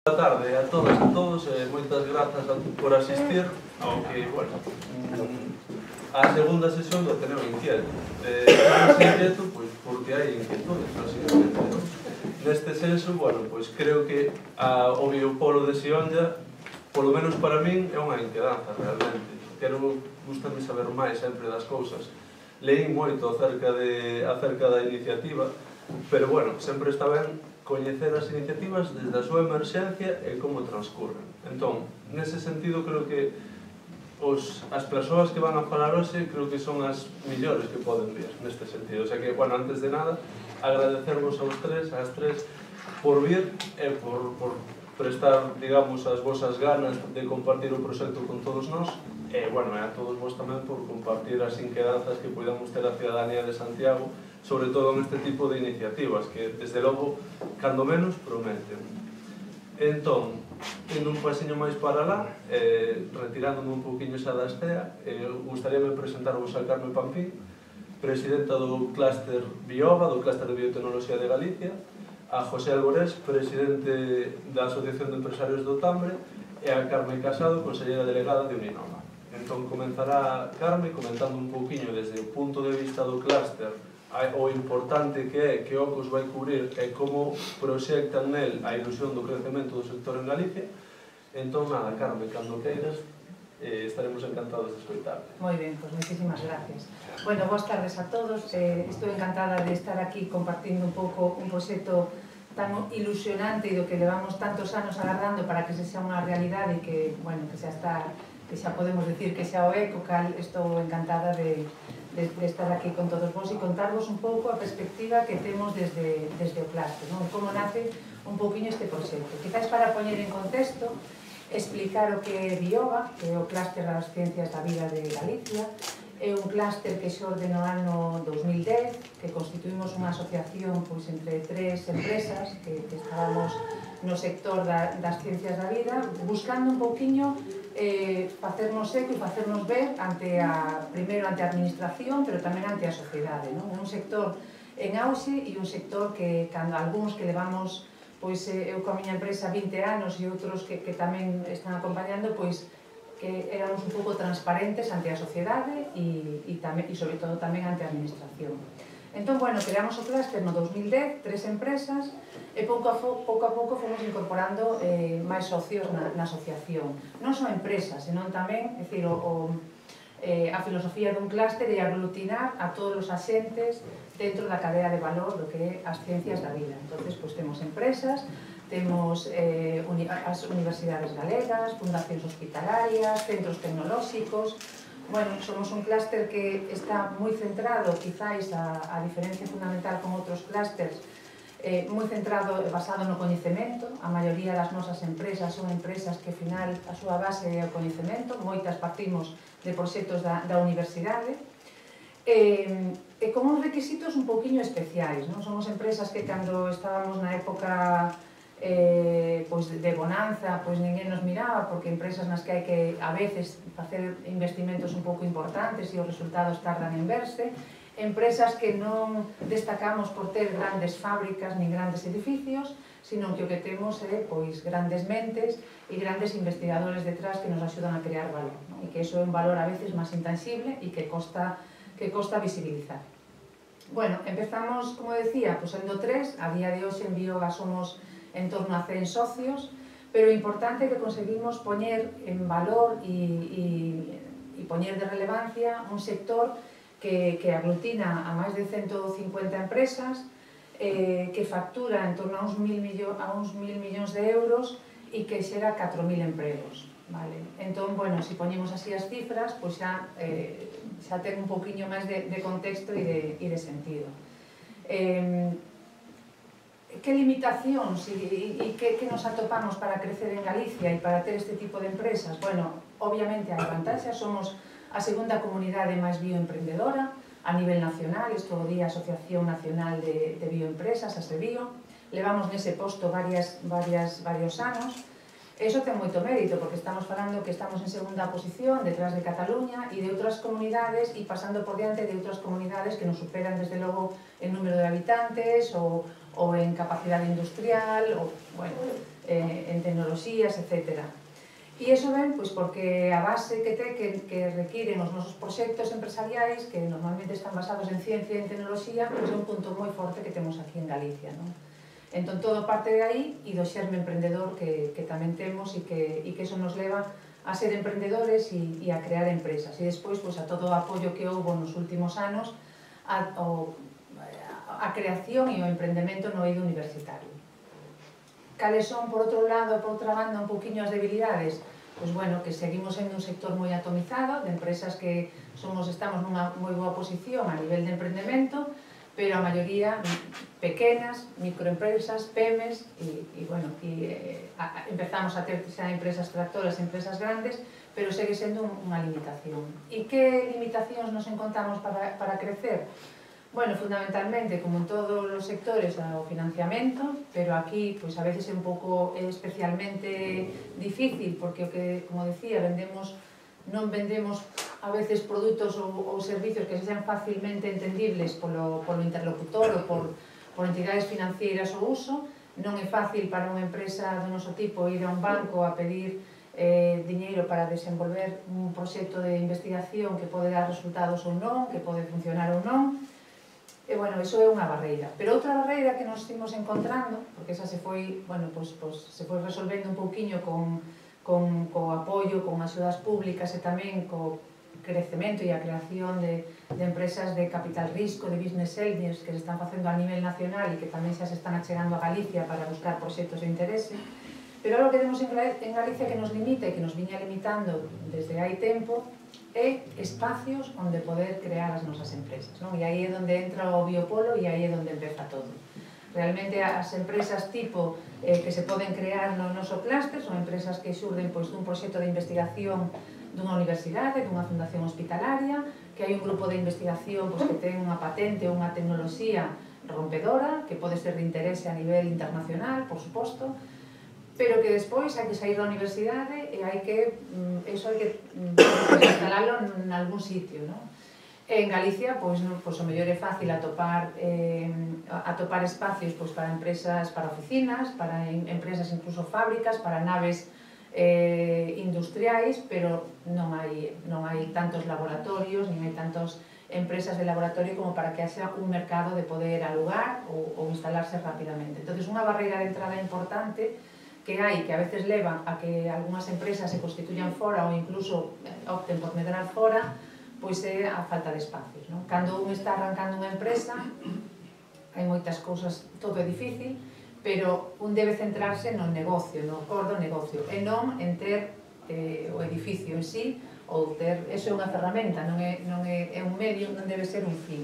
Boa tarde a todas e a todos, moitas grazas por asistir ao que, bueno, a segunda sesión do Ateneo Inquieto. Inquieto, pois, porque hai inquietudes, básicamente, non? Neste senso, bueno, pois creo que o biopolo de Sionlla, polo menos para min, é unha inquedanza, realmente. Gústame saber máis sempre das cousas. Leí moito acerca da iniciativa, pero, bueno, sempre está ben coñecer as iniciativas desde a súa emerxencia e como transcurren. Entón, nese sentido, creo que as persoas que van a falar hoxe creo que son as millores que poden vir neste sentido. O sea que, bueno, antes de nada, agradecervos ás tres, por vir e por prestar, digamos, as vosas ganas de compartir o proxecto con todos nós e, bueno, a todos vos tamén por compartir as inquedanzas que podamos ter a ciudadanía de Santiago, sobre todo neste tipo de iniciativas que, desde logo, cando menos, prometen. Entón, indo un pasiño máis para lá, retirándome un pouquiño xa da estea, gustaríame presentarvos a Carme Pampín, presidenta do clúster Bioga, do clúster de biotecnoloxía de Galicia, a José Alborés, presidente da Asociación de Empresarios do Tambre, e a Carme Casado, consellera delegada de Uninova. Entón, comenzará Carme comentando un pouquiño desde o punto de vista do clúster o importante que é que Ocos vai cubrir e como proxectan nel a ilusión do crecemento do sector en Galicia. Entón, nada, Carme, cando queiras, estaremos encantados de escoitarte. Moi ben, pois moitísimas gracias. Bueno, boas tardes a todos. Estou encantada de estar aquí compartindo un pouco un proxecto tan ilusionante e do que levamos tantos anos agardando para que se xa unha realidade e que, bueno, que xa podemos decir que xa o é, co cal estou encantada de estar aquí con todos vos e contarvos un pouco a perspectiva que temos desde o clúster, non? Como nace un pouquiño este proxecto. Quizás para poñer en contexto, explicar o que é Bioga, que é o clúster das ciencias da vida de Galicia. É un clúster que xorde no ano 2010, que constituímos unha asociación pois, entre tres empresas que estábamos no sector das ciencias da vida, buscando un pouquiño facernos eco e facernos ver primeiro ante a administración, pero tamén ante a sociedade, non? É un sector en auxe e un sector que, cando algúns que levamos, pois eu coa miña empresa 20 anos e outros que tamén están acompañando, pois que éramos un pouco transparentes ante a sociedade e sobre todo tamén ante a administración. Entón, bueno, creamos o clúster no 2010, tres empresas, e pouco a pouco fomos incorporando máis socios na asociación. Non só empresas, senón tamén, é dicir, a filosofía dun clúster é aglutinar a todos os axentes dentro da cadea de valor do que é as ciencias da vida. Entón, pois temos empresas, temos as universidades galegas, fundacións hospitalarias, centros tecnolóxicos. Bueno, somos un clúster que está moi centrado, quizáis a diferencia fundamental con outros clústers, moi centrado e basado no coñecemento. A maioría das nosas empresas son empresas que, ao final, a súa base é o coñecemento. Moitas partimos de proxectos da universidade. E con uns requisitos un pouquiño especiais, non? Somos empresas que, cando estábamos na época de bonanza, pois ninguén nos miraba, porque empresas nas que hai que, a veces, facer investimentos un pouco importantes e os resultados tardan en verse, empresas que non destacamos por ter grandes fábricas nin grandes edificios, sino que o que temos é pois grandes mentes e grandes investigadores detrás que nos axudan a crear valor, non? E que iso é un valor a veces máis intangible e que costa visibilizar. Bueno, empezamos, como decía, pois sendo tres. A día de hoxe en Bioga somos en torno a 100 socios, pero o importante é que conseguimos poñer en valor e poñer de relevancia un sector que aglutina a máis de 150 empresas, que factura en torno a uns 1.000 millóns de euros e que xera 4.000 empregos. Entón, bueno, se poñemos así as cifras, pois xa ten un pouquiño máis de contexto e de sentido. Que limitacións e que nos atopamos para crecer en Galicia e para ter este tipo de empresas? Bueno, obviamente hai vantaxes. Somos a segunda comunidade máis bioemprendedora a nivel nacional. Isto o di a Asociación Nacional de Bioempresas, a SEBIO. Levamos nese posto varios anos. Eso ten moito mérito, porque estamos falando que estamos en segunda posición, detrás de Cataluña e de outras comunidades, e pasando por diante de outras comunidades que nos superan, desde logo, en número de habitantes, ou en capacidade industrial, ou, bueno, en tecnoloxías, etc. E iso ven, pois, porque a base que requiren os nosos proxectos empresariais, que normalmente están basados en ciencia e en tecnoloxía, pois é un punto moi forte que temos aquí en Galicia, non? Entón, todo parte de aí e do xerme emprendedor que tamén temos e que iso nos leva a ser emprendedores e a crear empresas. E despois, pois, a todo o apoio que houve nos últimos anos a creación e o emprendemento no eido universitario. Cales son, por outro lado, por outra banda, un poquinho as debilidades? Pois, bueno, que seguimos sendo un sector moi atomizado, de empresas que estamos nunha moi boa posición a nivel de emprendemento, pero a maioría pequenas, microempresas, PEMES, e empezamos a ter xa empresas tractoras, empresas grandes, pero segue sendo unha limitación. E que limitacións nos encontramos para crecer? Bueno, fundamentalmente, como en todos os sectores, o financiamento, pero aquí, pois, a veces é un pouco especialmente difícil, porque o que, como decía, non vendemos a veces produtos ou servicios que sean facilmente entendibles polo interlocutor ou por entidades financieras ou uso. Non é fácil para unha empresa do noso tipo ir a un banco a pedir diñeiro para desenvolver un proxecto de investigación que pode dar resultados ou non, que pode funcionar ou non. E, bueno, iso é unha barreira. Pero outra barreira que nos imos encontrando, porque esa se foi resolvendo un pouquiño co apoio, con axudas públicas e tamén co crecemento e a creación de empresas de capital risco, de business angels que se están facendo a nivel nacional e que tamén xa se están achegando a Galicia para buscar proxectos de interese. Pero algo que temos en Galicia que nos limita e que nos viña limitando desde hai tempo é espacios onde poder crear as nosas empresas, non? E aí é onde entra o biopolo e aí é onde empeza todo. Realmente as empresas tipo que se poden crear no noso clúster son empresas que xurden dun proxecto de investigación dunha universidade, dunha fundación hospitalaria, que hai un grupo de investigación que ten unha patente ou unha tecnoloxía rompedora, que pode ser de interese a nivel internacional, por suposto, pero que despois hai que sair da universidade e hai que instalalo en algún sitio, non? En Galicia, pois o mellor é fácil atopar espacios para empresas, para oficinas, para empresas, incluso fábricas, para naves industriais, pero non hai tantos laboratorios, nin hai tantas empresas de laboratorio como para que haxa un mercado de poder alugar ou instalarse rapidamente. Entón, unha barreira de entrada importante que hai, que a veces leva a que algunhas empresas se constituyan fora ou incluso opten por medrar fora, pois é a falta de espacios. Cando un está arrancando unha empresa, hai moitas cousas, todo é difícil, pero un debe centrarse no negocio, no core do negocio, e non en ter o edificio en sí, ou ter, eso é unha ferramenta, non é un medio, non debe ser un fin.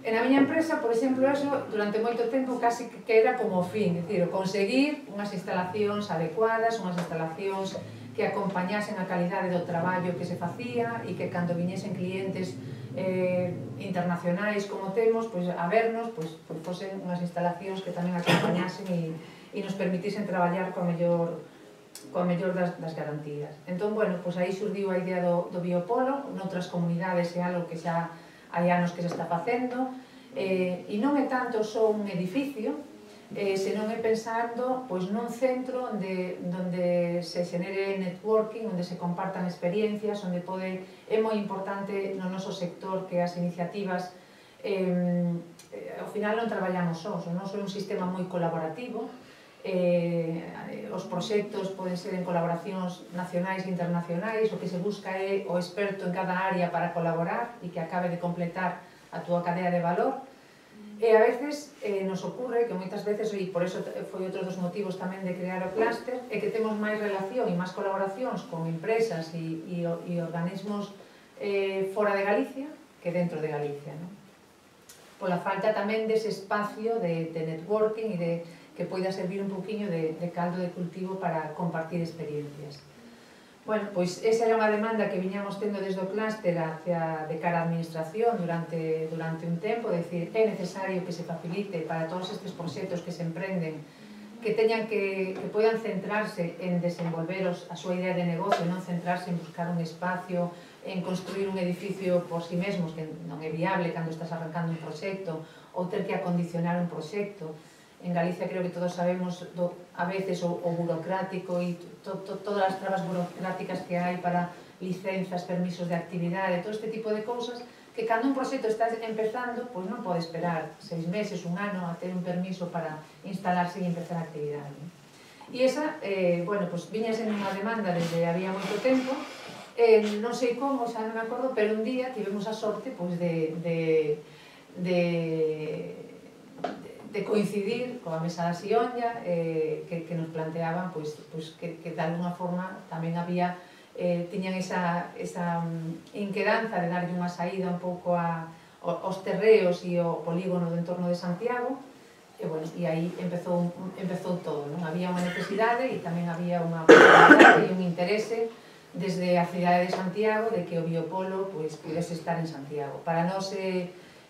En a miña empresa, por exemplo, eso, durante moito tempo, casi que era como o fin, é dicir, conseguir unhas instalacións adecuadas, unhas instalacións que acompañasen a calidade do traballo que se facía e que cando viñesen clientes internacionais como temos, a vernos, fosen unhas instalacións que tamén acompañasen e nos permitisen traballar coa mellor das garantías. Entón, bueno, aí surdiu a idea do biopolo, noutras comunidades é algo que xa hai anos que se está facendo, e non é tanto só un edificio, senón é pensando nun centro onde se genere networking, onde se compartan experiencias, onde é moi importante no noso sector que as iniciativas ao final non traballamos sós, o noso é un sistema moi colaborativo, os proxectos poden ser en colaboracións nacionais e internacionais, o que se busca é o experto en cada área para colaborar e que acabe de completar a túa cadea de valor. E a veces nos ocurre que moitas veces, e por iso foi outro dos motivos tamén de crear o clúster, é que temos máis relación e máis colaboracións con empresas e organismos fora de Galicia que dentro de Galicia. Pola falta tamén dese espacio de networking e que poida servir un pouquiño de caldo de cultivo para compartir experiencias. Bueno, pois esa era unha demanda que viñamos tendo desde o clúster de cara á administración durante un tempo, é dicir, é necesario que se facilite para todos estes proxectos que se emprenden que poidan centrarse en desenvolver a súa idea de negocio, non centrarse en buscar un espacio, en construir un edificio por si mesmos, que non é viable cando estás arrancando un proxecto, ou ter que acondicionar un proxecto. En Galicia creo que todos sabemos a veces o burocrático e todas as trabas burocráticas que hai para licenzas, permisos de actividade, todo este tipo de cousas, que cando un proxecto está empezando, pois non pode esperar 6 meses, un ano, a ter un permiso para instalarse e empezar a actividade. E esa, bueno, pois viña sendo unha demanda desde había moito tempo, non sei como, xa non me acordo, pero un día tivemos a sorte pois de coincidir coa mesa da Sionlla, que nos planteaban pois que de alguna forma tamén había tiñan esa inquedanza de darlle unha saída un pouco aos terreos e ao polígono do entorno de Santiago, e aí empezou todo, non? Había unha necesidade e tamén había unha posibilidade e un interese desde a cidade de Santiago de que o biopolo pudese estar en Santiago. Para nós,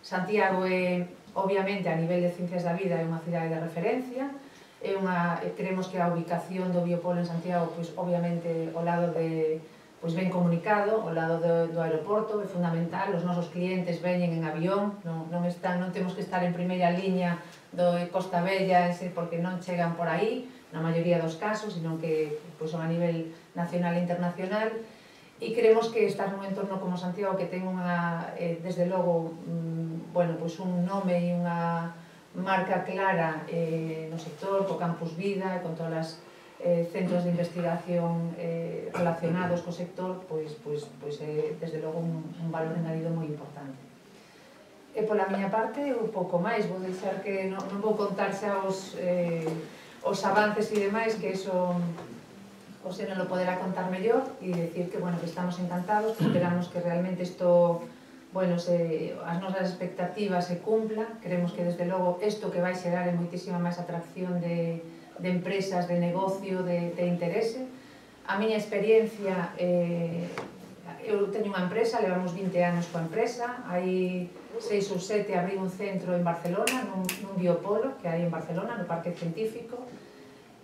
Santiago é, obviamente, a nivel de ciencias da vida, é unha cidade de referencia. Creemos que a ubicación do biopolo en Santiago, obviamente, ao lado de, ben comunicado, ao lado do aeroporto, é fundamental. Os nosos clientes veñen en avión, non temos que estar en primeira liña do Costa Bella, porque non chegan por aí, na maioría dos casos, sino que son a nivel nacional e internacional. E creemos que estar nun entorno como Santiago, que ten desde logo, un nome e unha marca clara no sector, co Campus Vida, con todos os centros de investigación relacionados co sector, desde logo un valor engadido moi importante. E pola miña parte, un pouco máis, vou deixar que non vou contar xa os avances e demais, que eso o se non lo poderá contar mellor, e dicir que estamos encantados, que esperamos que realmente isto, as nosas expectativas se cumplan. Creemos que desde logo isto que vai xerar é moitísima máis atracción de empresas, de negocio, de interese. A miña experiencia, eu teño unha empresa, levamos 20 anos coa empresa, hai 6 ou 7 abrí un centro en Barcelona, nun biopolo que hai en Barcelona, no Parque Científico.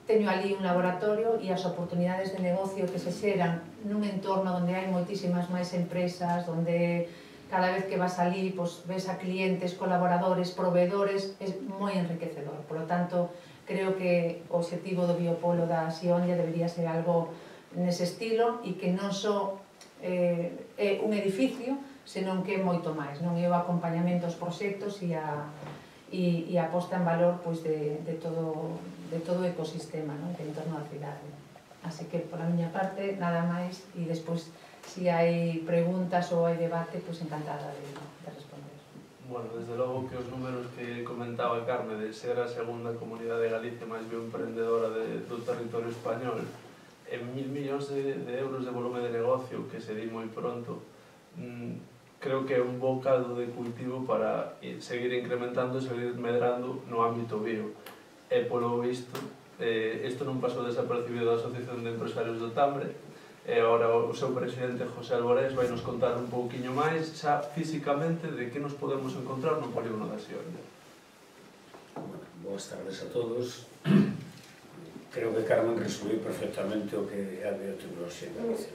Teño ali un laboratorio e as oportunidades de negocio que se xeran nun entorno onde hai moitísimas máis empresas, onde cada vez que vas ali ves a clientes, colaboradores, proveedores, é moi enriquecedor. Por lo tanto, creo que o obxectivo do biopolo da Sionlla debería ser algo nese estilo e que non só é un edificio, senón que é moito máis, non é o acompañamento aos proxectos e a posta en valor de todo o ecosistema en torno á cidade. Así que, pola miña parte, nada máis, e despois, se hai preguntas ou hai debate, encantada de responder. Bueno, desde logo que os números que comentaba Carme de ser a segunda comunidade de Galicia máis bioemprendedora do territorio español, en 1.000 millóns de euros de volume de negocio, que se di moi pronto, creo que é un bo caldo de cultivo para seguir incrementando e seguir medrando no ámbito bio. E polo visto, isto non pasou desapercibido da Asociación de Empresarios do Tambre, e agora o seu presidente José Alborés vai nos contar un pouquiño máis xa físicamente de que nos podemos encontrar no polígono da Sionlla. Boas tardes a todos. Creo que Carmen resumiu perfectamente o que é a biotecnoloxía en Galicia.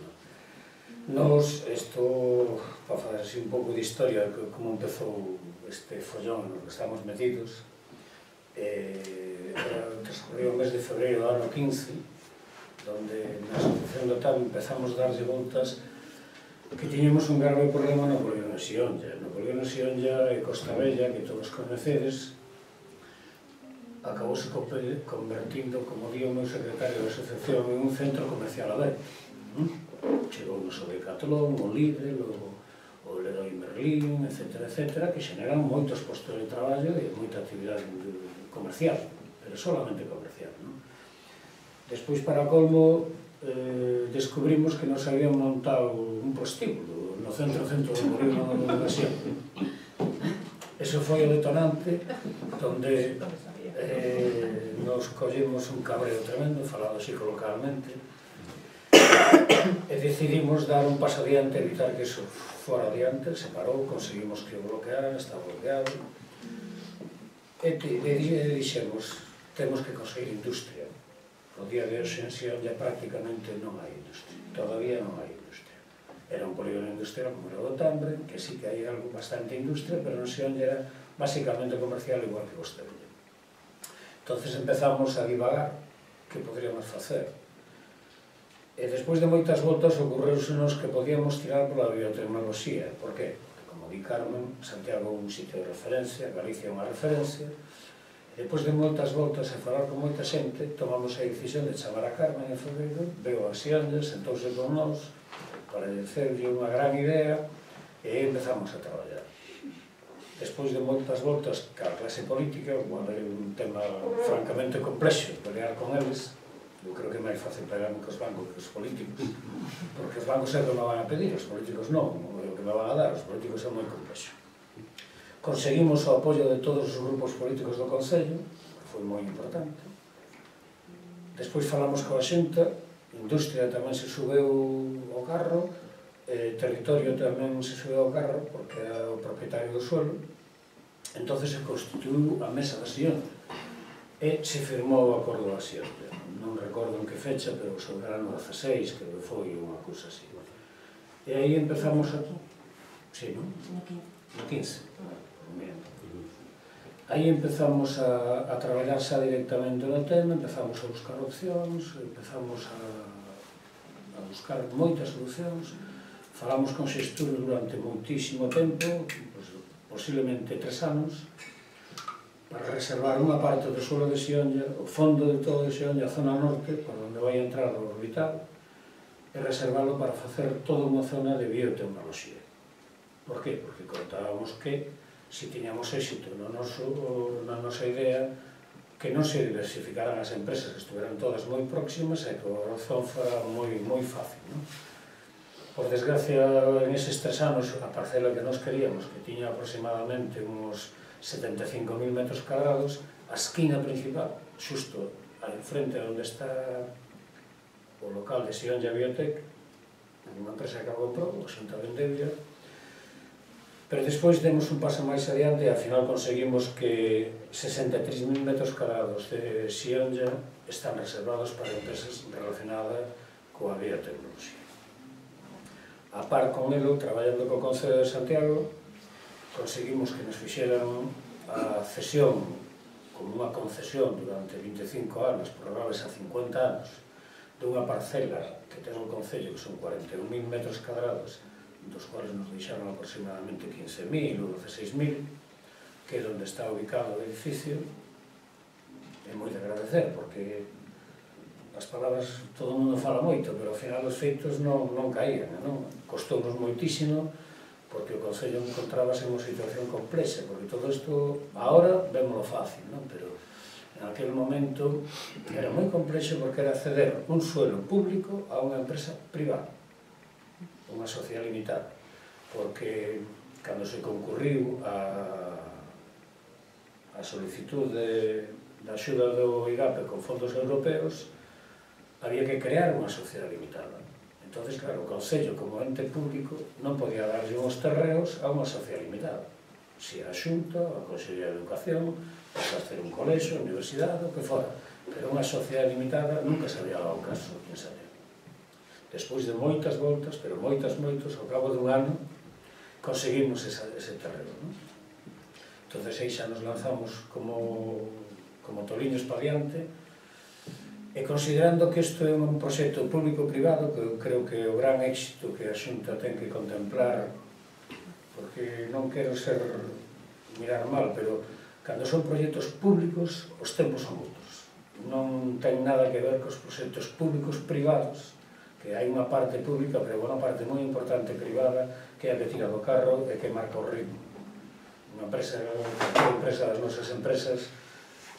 Nos, para fazer así un pouco de historia de como empezou este follón no que estamos metidos, transcorriu o mes de febreiro do ano 15, onde na Asociación do TAM empezamos a darlle voltas que tiñemos un grave problema no polígono de Sionlla. No polígono de Sionlla e Costa Bella, que todos conhecedes, acabouse convertindo, como di o meu secretario da asociación, en un centro comercial aberto. Chegou-nos o Decathlon, o Lidl, o Leroy Merlin, etc., que xeneran moitos postos de traballo e moita actividade comercial, pero solamente comercial. Despois, para colmo, descubrimos que nos habían montado un prostíbulo no centro do polígono da Sionlla. Eso foi o detonante onde nos collemos un cabreo tremendo, falado así coloquialmente, e decidimos dar un paso adiante, evitar que eso fora adiante. Se parou, conseguimos que o bloquearan, está bloqueado, e dixemos, temos que conseguir industria. O día de hoxe en Sionlla prácticamente non hai industria, todavía non hai industria. Era un polígono industrial como era o Tambre, que sí que hai algo bastante industria, pero en Sionlla era básicamente comercial igual que Gosterelle. Entonces empezamos a divagar que poderíamos facer. E despois de moitas voltas ocorreusenos que podíamos tirar pola biotecnoloxía. Por qué? Porque, como di Carmen, Santiago é un sitio de referencia, Galicia é unha referencia. Depois de moitas voltas e falar con moita xente, tomamos a decisión de chamar a Carmen en febreiro, veo a Sionlla, sentouse con nós, para dicerlle unha gran idea, e empezamos a traballar. Despois de moitas voltas ca clase política, é un tema francamente complexo, pelear con eles, eu creo que é máis fácil pegarme cos bancos que os políticos, porque os bancos é o que me van a pedir, os políticos non, é o que me van a dar, os políticos é moi complexo. Conseguimos o apoio de todos os grupos políticos do Concello, que foi moi importante. Despois falamos coa Xunta, Industria tamén se subeu ao carro, Territorio tamén se subeu ao carro, porque era o propietario do suelo. Entón se constituiu a Mesa da Sionlla e se firmou o acordo da Sionlla. Non recordo en que fecha, pero sobre o ano 16, que foi unha cousa así. E aí empezamos a... Sí, non? No 15. Aí empezamos a traballar xa directamente no tema, empezamos a buscar opcións, empezamos a buscar moitas solucións, falamos con xestores durante moitísimo tempo, posiblemente 3 anos, para reservar unha parte do suelo de Sionlla, o fondo de todo de Sionlla, a zona norte, por onde vai entrar o orbital, e reservalo para facer toda unha zona de biotecnoloxía. Por qué? Porque contábamos que, se tiñamos éxito na nosa idea, que non se diversificaran as empresas, que estuveran todas moi próximas e que a razón fora moi fácil. Por desgracia, en eses 3 anos, a parcela que nos queríamos, que tiña aproximadamente uns 75.000 metros cuadrados, a esquina principal, xusto enfrente onde está o local de Sionlla Biotech, unha empresa que a comprou, a Xunta vendeulla, pero despois demos un paso máis adiante e ao final conseguimos que 63.000 metros cuadrados de Sionlla están reservados para empresas relacionadas coa biotecnoloxía. A par con elo, traballando co Concello de Santiago, conseguimos que nos fixeran a cesión como unha concesión durante 25 anos, prorrogables a 50 anos, dunha parcela que ten o Concello, que son 41.000 metros cuadrados, dos cuales nos deixaron aproximadamente 15.000 ou 16.000, que é onde está ubicado o edificio. É moi de agradecer, porque as palabras todo o mundo fala moito, pero ao final os feitos non caían, non? Costounos moitísimo, porque o Concello encontrábase en unha situación complexa, porque todo isto, agora, vémolo fácil, non? Pero en aquel momento era moi complexo porque era ceder un suelo público a unha empresa privada, unha sociedade limitada, porque cando se concurriu a solicitud da axuda do IGAPE con fondos europeos, había que crear unha sociedade limitada. Entón, claro, o Concello, como ente público, non podía darlle uns terreos a unha sociedade limitada. Si a Xunta, a Consellería de Educación, para hacer un colexo, a universidade, o que fora. Pero unha sociedade limitada nunca se había dado caso en Santiago. Despois de moitas voltas, pero moitos, ao cabo dun ano, conseguimos ese terreno. Entón, aí xa nos lanzamos como toliños pa diante, e considerando que isto é un proxecto público-privado, que eu creo que é o gran éxito que a Xunta ten que contemplar, porque non quero mirar mal, pero cando son proxectos públicos, os tempos son outros. Non ten nada que ver cos proxectos públicos-privados, que hai unha parte pública, pero unha parte moi importante privada, que é a que tira do carro e que marca o ritmo. Unha empresa das nosas empresas,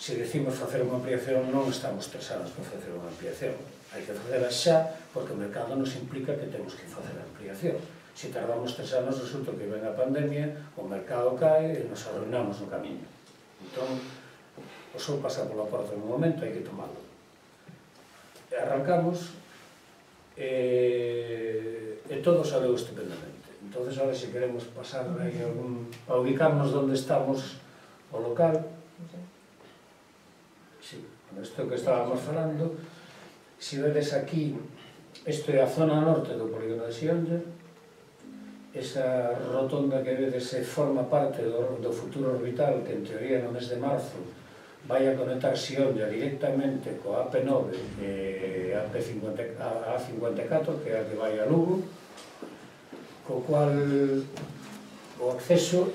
se decimos facer unha ampliación, non estamos 3 anos para facer unha ampliación. Hai que facela xa, porque o mercado nos implica que temos que facer a ampliación. Se tardamos 3 anos, resulta que ven a pandemia, o mercado cae e nos arruinamos no camiño. Entón, o sol pasa pola porta no momento, hai que tomalo. Arrancamos, e todo saleu estupendamente. Entón, ahora se queremos pasar a ubicarnos onde estamos o local, sí. Isto que estábamos falando, se vedes aquí, isto é a zona norte do polígono de Xionlla, esa rotonda que vedes forma parte do futuro orbital que en teoría no mes de marzo vai a conectar Xionlla directamente coa AP9 e a A54, que é a que vai a Lugo, co cual o acceso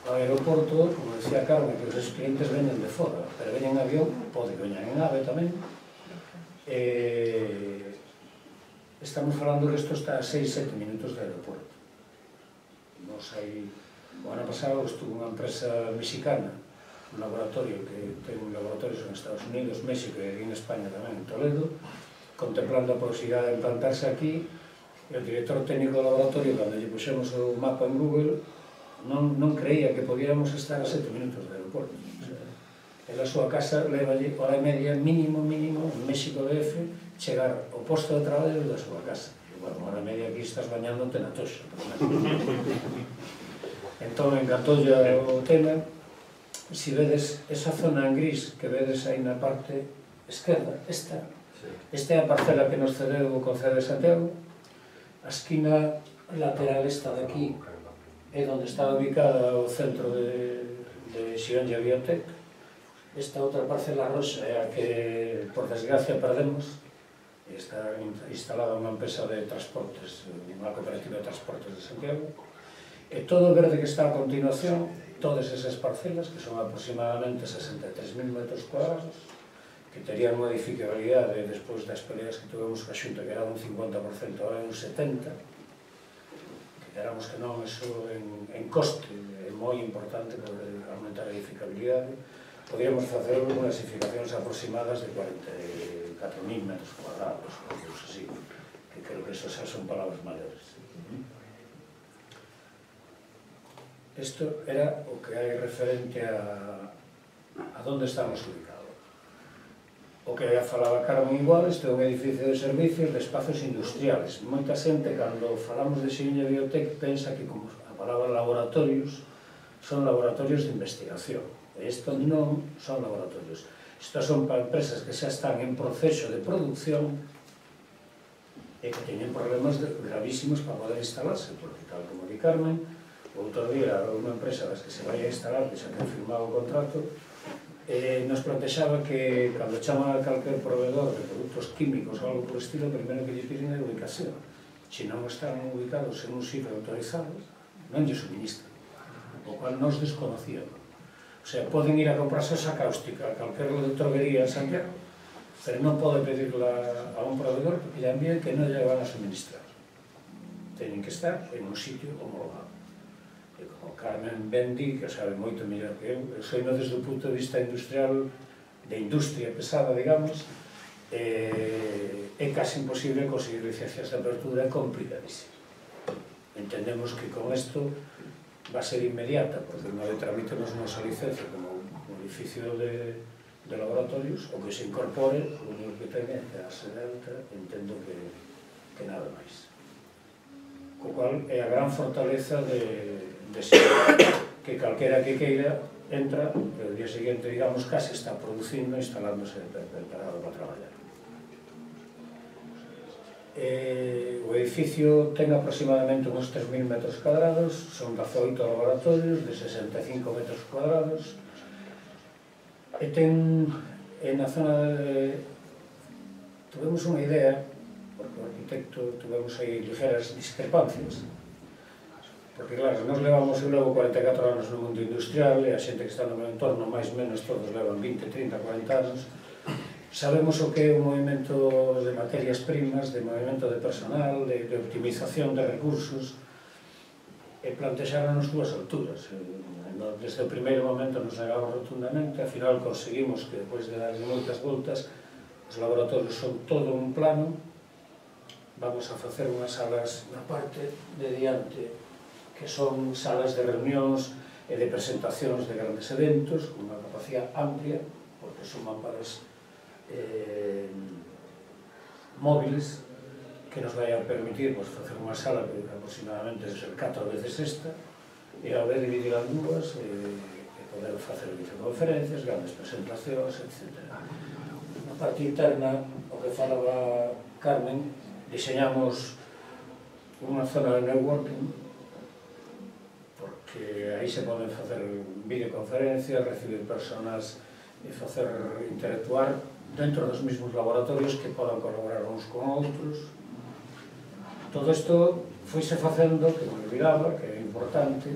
ao aeroporto, como decía Carmen, que os clientes veñen de fora, pero veñen en avión, pode que veñan en AVE tamén. Estamos falando que isto está a 6-7 minutos do aeroporto. O ano pasado estuvo unha empresa mexicana, un laboratorio que ten laboratorios en Estados Unidos, México e aquí en España tamén, en Toledo, contemplando a posibilidade de implantarse aquí, e o director técnico do laboratorio, cando lle puxemos o mapa en Google, non creía que podíamos estar a 7 minutos do aeroporto. En a súa casa levalle hora e media mínimo en México DF chegar ao posto de traballo da súa casa. Bueno, hora e media aquí estás bañándote na toxa. Entón, encantoulle o tema. Se vedes esa zona en gris que vedes aí na parte esquerda, esta é a parcela que nos cedeu o Concello de Santiago. A esquina lateral esta de aquí é onde está ubicada o centro de Xionlla Biotech. Esta outra parcela roxa é a que, por desgracia, perdemos. Está instalada unha empresa de transportes, unha cooperativa de transportes de Santiago. E todo o verde que está a continuación, todas esas parcelas, que son aproximadamente 63.000 metros cuadrados, que terían unha edificabilidade despois das peleas que tuvemos ca Xunta, que era un 50%, ahora é un 70%, que queramos que non, eso en coste é moi importante poder aumentar a edificabilidade. Podríamos facer unhas edificacións aproximadas de 44.000 metros cuadrados, ou cousa así, que creo que eso xa son palabras maiores. Isto era o que hai referente a onde estamos ubicados. O que falaba Carmen igual, isto é un edificio de servicios de espazos industriales. Moita xente, cando falamos de Xionlla Biotech, pensa que como a palabra laboratorios, son laboratorios de investigación. E isto non son laboratorios. Isto son para empresas que xa están en proceso de producción e que teñen problemas gravísimos para poder instalarse, porque tal como di Carmen, o outro día unha empresa das que se vai a instalar, que xa ten firmado o contrato, nos plantexaba que cando chaman a calquer proveedor de produtos químicos ou algo por estilo, primeiro que lle piden é ubicación. Se non están ubicados en un sitio autorizado, non lle suministran, o cual nos desconocíamos. O sea, poden ir a comprarse esa cáustica a calquer droguería en Santiago, pero non pode pedirla a un proveedor porque lle envíen que non lle van a suministrar. Teñen que estar en un sitio homologado. E como Carmen ben di, que sabe moito mellor que eu sei no desde o punto de vista industrial, de industria pesada, digamos, é casi imposible conseguir licencias de apertura, é complicadísimo. Entendemos que con isto va a ser inmediata, porque unha de tramite nos nosa licencia como un edificio de laboratorios, o que se incorpore, o único que ten é a sede alta, entendo que nada máis. Co cual é a gran fortaleza de que calquera que queira entra, e o día seguinte, digamos, case está producindo, instalándose preparado para traballar. O edificio ten aproximadamente uns 3.000 metros cuadrados, son 18 laboratorios de 65 metros cuadrados, e ten, na zona de... Tuvemos unha idea, porque o arquitecto tuvemos aí ligeras discrepancias, porque claro, nos levamos, eu levo 44 anos no mundo industrial e a xente que está no meu entorno, máis ou menos todos levan 20, 30, 40 anos. Sabemos o que é o movimento de materias primas, de movimento de personal, de optimización de recursos, e plantexaronnos dúas alturas. Desde o primeiro momento nos negamos rotundamente, ao final conseguimos que, depois de darle moitas voltas, os laboratorios son todo un plano. Vamos a facer unhas salas na parte de diante, que son salas de reunións e de presentacións de grandes eventos, con unha capacidade amplia, porque son mamparas móviles, que nos vai a permitir facer unha sala que aproximadamente é 4 veces esta, e a vez dividir as dúas e poder facer videoconferencias, grandes presentacións, etc. parte interna, o que falaba Carmen, diseñamos unha zona de networking, porque aí se poden facer videoconferencias, recibir personas e facer interactuar dentro dos mesmos laboratorios que podan colaborar uns con outros. Todo isto foise facendo, que me olvidaba, que é importante.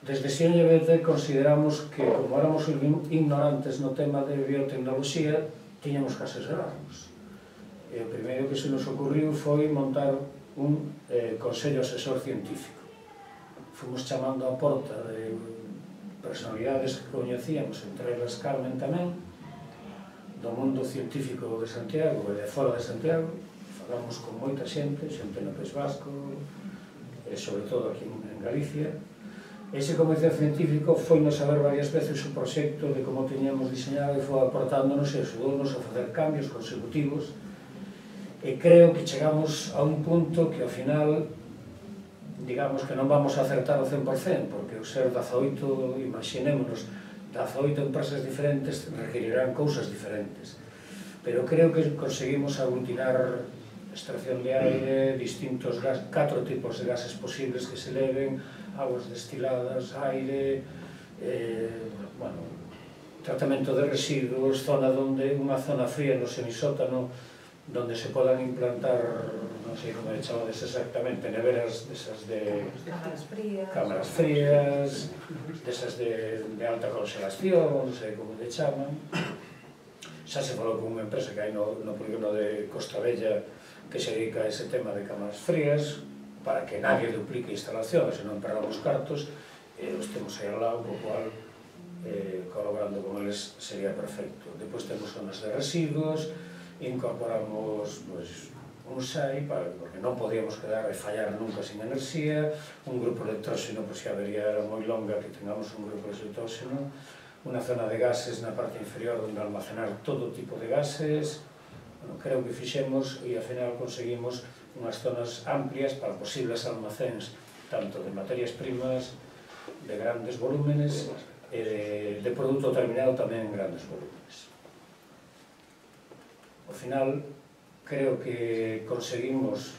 Desde SIONLLBT consideramos que, como éramos ignorantes no tema de biotecnoloxía, tiñamos que asesorarnos. E o primeiro que se nos ocurriu foi montar un consello asesor científico. Fomos chamando a porta de personalidades que coñecíamos, entre elas Carmen tamén, do mundo científico de Santiago e de fora de Santiago. Falamos con moita xente, xente no País Vasco, e sobre todo aquí en Galicia. Ese comité científico foi nos saber varias veces o proxecto de como teníamos diseñado e foi aportándonos e axudounos a facer cambios consecutivos, e creo que chegamos a un punto que ao final, digamos que non vamos a acertar o 100%, porque o ser 18, imaginémonos, 18 empresas diferentes requerirán cousas diferentes, pero creo que conseguimos aglutinar extracción de aire, distintos 4 tipos de gases posibles que se leven, aguas destiladas, aire, tratamento de residuos, unha zona fría no semisótano, donde se podan implantar, non sei como chamades exactamente, neveras desas de cámaras frías, desas de alta congelación, non sei como le chaman. Xa se falou con unha empresa que hai no polígono de Costa Bella que se dedica a ese tema de cámaras frías, para que nadie duplique instalacións e non perdamos cartos, e os temos aí ao lado, co cual colaborando con eles sería perfecto. Depois temos zonas de residuos, incorporamos un SAI, porque non podíamos quedar e fallar nunca sin enerxía, un grupo electróxeno, pois que a avería era moi longa, que tengamos un grupo electróxeno, unha zona de gases na parte inferior onde almacenar todo tipo de gases. Creo que fixemos e ao final conseguimos unhas zonas amplias para posibles almacéns, tanto de materias primas, de grandes volúmenes, e de produto terminado tamén en grandes volúmenes. Ao final, creo que conseguimos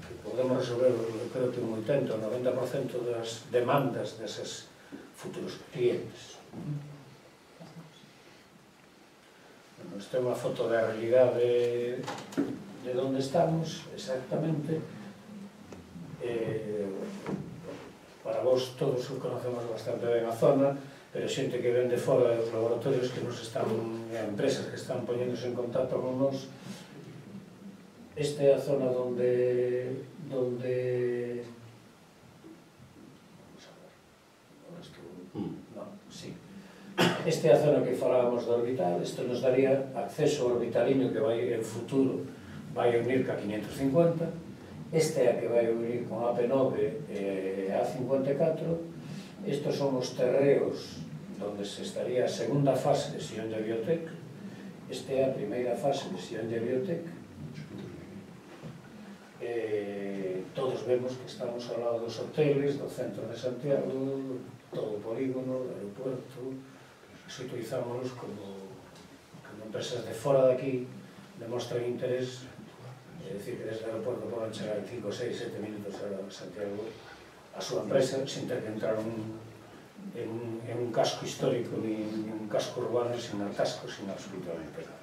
que podemos resolver, creo que un 80 ou 90% das demandas deses futuros clientes. Esta é unha foto da realidade de onde estamos exactamente. Para vos todos conocemos bastante ben a zona, pero xente que ven de fora dos laboratorios que nos están, empresas que están poñéndose en contacto con nos. Esta é a zona donde esta é a zona que falábamos do orbital. Isto nos daría acceso ao orbitaliño que vai en futuro vai unir ca 550. Esta é a que vai unir con AP9 e A54. Estos son os terreos onde se estaría a segunda fase de SIONLLA Biotech. Esta é a primeira fase de SIONLLA Biotech. Todos vemos que estamos ao lado dos hoteles, do centro de Santiago, todo o polígono, do aeropuerto. Utilizámonos como empresas de fora de aquí demostran interés, é dicir, que desde o aeropuerto poden chegar en 5, 6, 7 minutos a Santiago a súa empresa sin ter que entrar en un casco histórico ni en un casco urbano, sin atasco, sin absolutamente nada.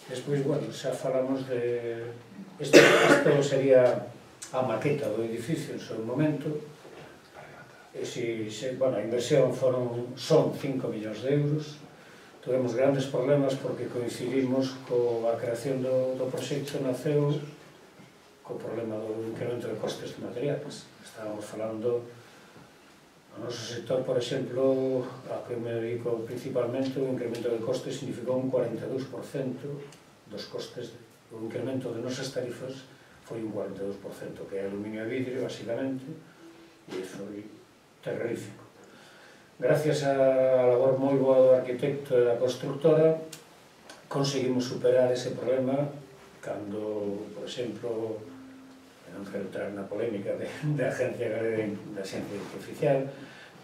Despois, bueno, xa falamos de... Isto sería a maqueta do edificio en seu momento. A inversión son 5 millóns de euros. Tuvemos grandes problemas porque coincidimos coa creación do proxecto, naceu co problema do incremento de costes de materiais. Estábamos falando, no noso sector, por exemplo, a que me dedico principalmente, o incremento de costes significou un 42% dos costes. O incremento de nosas tarifas foi un 42%, que é aluminio e vidrio, basicamente, e foi terrorífico. Gracias á labor moi boa do arquitecto e da constructora, conseguimos superar ese problema cando, por exemplo, non quero entrar na polémica da Agencia Galega da Ciencia Oficial,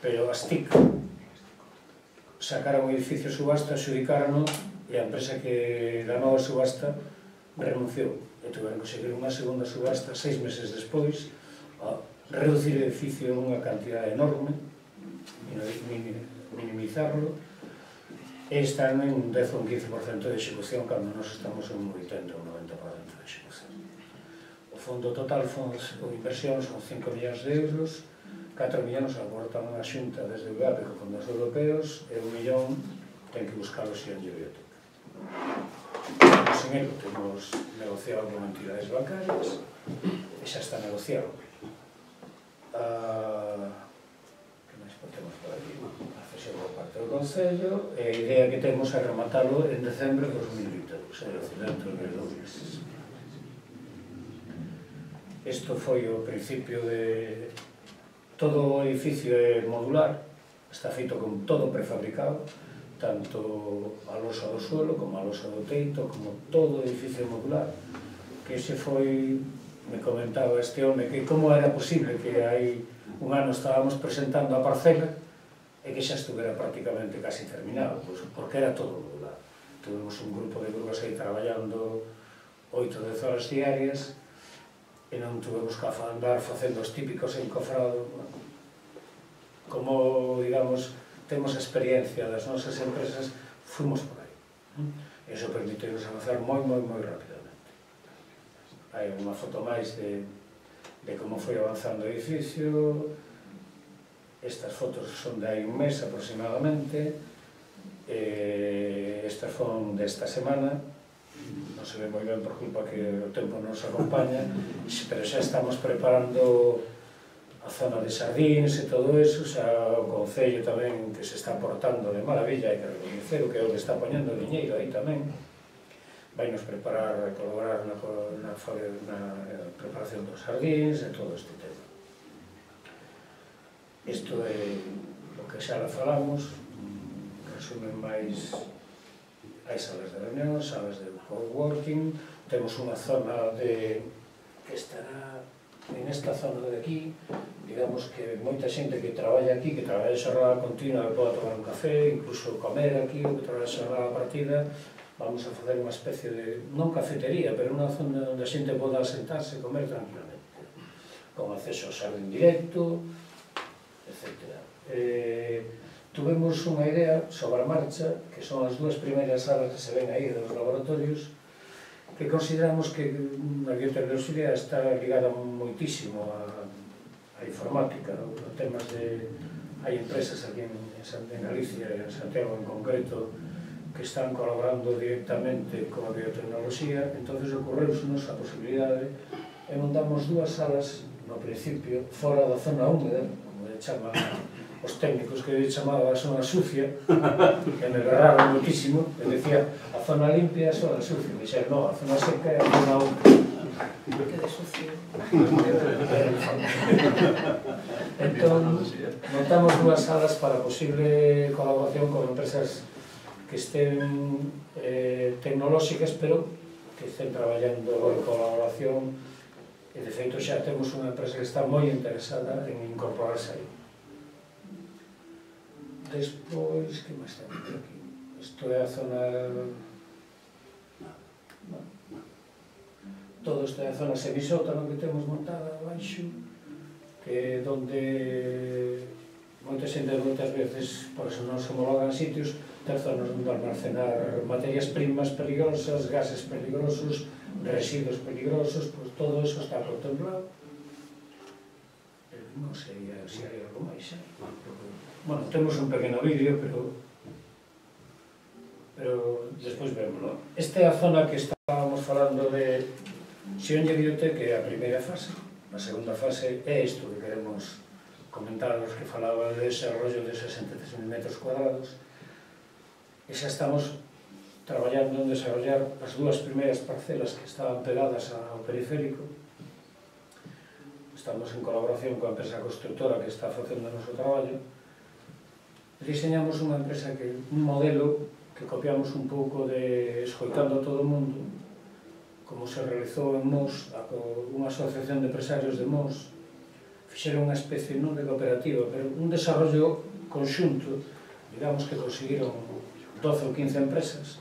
pero as TIC sacaron o edificio a subasta, adxudicaron e a empresa que ganou a subasta renunciou e tuveron que seguir unha segunda subasta 6 meses despois a reducir o edificio unha cantidad enorme, minimizarlo, e están en un 10 ou un 15% de execución cando nós estamos en un 80 ou 90% de execución. O fondo total o inversión son 5 millóns de euros, 4 millóns aportan a Xunta desde o IAPE con fondos europeos e 1 millón ten que buscar o Sion Biblioteca. En el temos negociado con entidades bancarias e xa está negociado. Que máis temos por aquí? A cesión por parte do Concello e a idea que temos é rematalo en decembro de 2022, é dicir, dentro de 2 meses. Isto foi o principio de... Todo o edificio é modular, está feito con todo prefabricado, tanto a losa do suelo, como a losa do teito, como todo o edificio modular, que ese foi, me comentaba este home, que como era posible que hai un ano estábamos presentando a parcela e que xa estuvera prácticamente casi terminado, pois, porque era todo modular. Tuvemos un grupo de grúas aí traballando 8-10 horas diarias e non tuvemos que andar facendo os típicos encofrados. Como, digamos, temos a experiencia das nosas empresas, fomos por aí. Iso permitió-nos avanzar moi rapidamente. Hai unha foto máis de como foi avanzando o edificio. Estas fotos son de hai un mes aproximadamente. Estas foron desta semana. Non se ve moi ben por culpa que o tempo nos acompaña, pero xa estamos preparando a zona de Sardins e todo eso, xa o Concello tamén que se está portando de maravilla, hai que recoñecer o que é o que está poñendo diñeiro aí tamén, vai nos preparar e colaborar na preparación dos Sardins e todo este tema. Isto é o que xa falamos, resumen máis, hai salas de reunión, salas de coworking, temos unha zona que estará en esta zona de aquí, digamos que moita xente que traballa aquí, que traballa xornada continua, que poda tomar un café, incluso comer aquí, ou que traballa xornada partida, vamos a facer unha especie de, non cafetería, pero unha zona onde a xente poda sentarse e comer tranquilamente, con acceso ao xardín directo, etc. Tuvemos unha idea sobre a marcha, que son as 2 primeiras salas que se ven aí dos laboratorios, que consideramos que a biotecnoloxía está ligada moitísimo á informática, a temas de... Hai empresas aquí en Galicia e en Santiago en concreto que están colaborando directamente con a biotecnoloxía, entonces ocorreusenos a posibilidade e montamos 2 salas no principio fora da zona húmeda, como le chaman os técnicos, que chamaba a zona sucia, que me berraron moitísimo, e decía a zona limpia é a zona sucia, e dixer, non, a zona seca é a zona húmeda. Que de sucio. Entón, montamos 2 salas para posible colaboración con empresas que estén tecnolóxicas, pero que estén traballando en colaboración, e de feito xa temos unha empresa que está moi interesada en incorporarse aí. Despois, que máis temos aquí? Isto é a zona... Todo isto é a zona semisótano que temos montada abaixo, que é onde moita xente moitas veces, por eso non se homologan sitios, ter zonas onde almacenar materias primas peligrosas, gases peligrosos, residuos peligrosos, pois todo eso está contemplado. Non sei se hai algo máis, bueno, temos un pequeno vídeo, pero despois vémoslo. Esta é a zona que estábamos falando de Sion Biblioteca, que é a primeira fase. A segunda fase é isto que queremos comentar a los que falaban de desarrollo de 63.000 metros cuadrados. E xa estamos traballando en desarrollar as 2 primeiras parcelas que estaban pegadas ao periférico. Estamos en colaboración coa empresa constructora que está facendo o noso traballo. Diseñamos unha empresa un modelo que copiamos un pouco de escoitando a todo o mundo, como se realizou en Mos, unha asociación de empresarios de Mos, fixeron unha especie non de cooperativa, pero un desarrollo conxunto digamos que conseguiron 12 ou 15 empresas,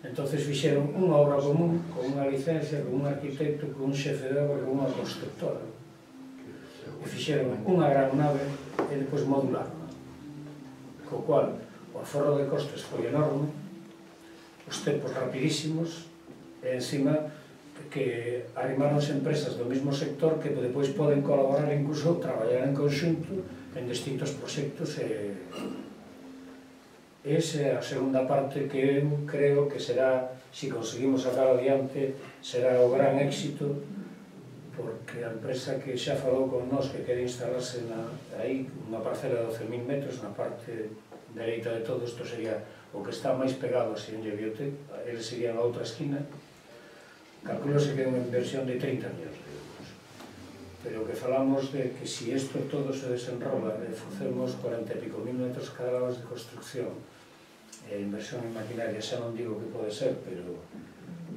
entonces fixeron unha obra común, con unha licencia, con un arquitecto, con un xefe de obra, con unha constructora. E fixeron unha gran nave e depois modularon. Co cual, o aforro de costes foi enorme, os tempos rapidísimos, e encima que arrimaronse empresas do mesmo sector que depois poden colaborar e incluso traballar en conxunto en distintos proxectos. Esa é a segunda parte que eu creo que será, se conseguimos sacar adiante, será o gran éxito, porque a empresa que xa falou con nós que quere instalarse aí, unha parcela de 12.000 metros, na parte dereita de todo isto sería o que está máis pegado a Sion Biotech, eles serían a outra esquina, calculose que é unha inversión de 30 millóns de euros. Pero que falamos de que si isto todo se desenrola e facemos 40 e pico mil metros cadrados de construcción e inversión en maquinaria, xa non digo que pode ser, pero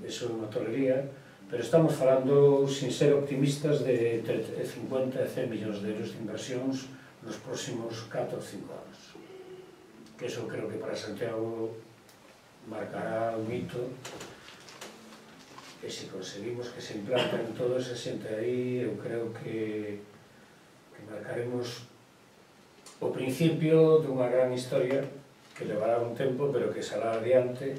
eso é unha tolería, pero estamos falando, sin ser optimistas, de 50 e 100 millóns de euros de inversións nos próximos 4 ou 5 anos. Que eso creo que para Santiago marcará un hito, que se conseguimos que se implanten toda esa xente aí, eu creo que marcaremos o principio dunha gran historia que levará un tempo, pero que será adiante,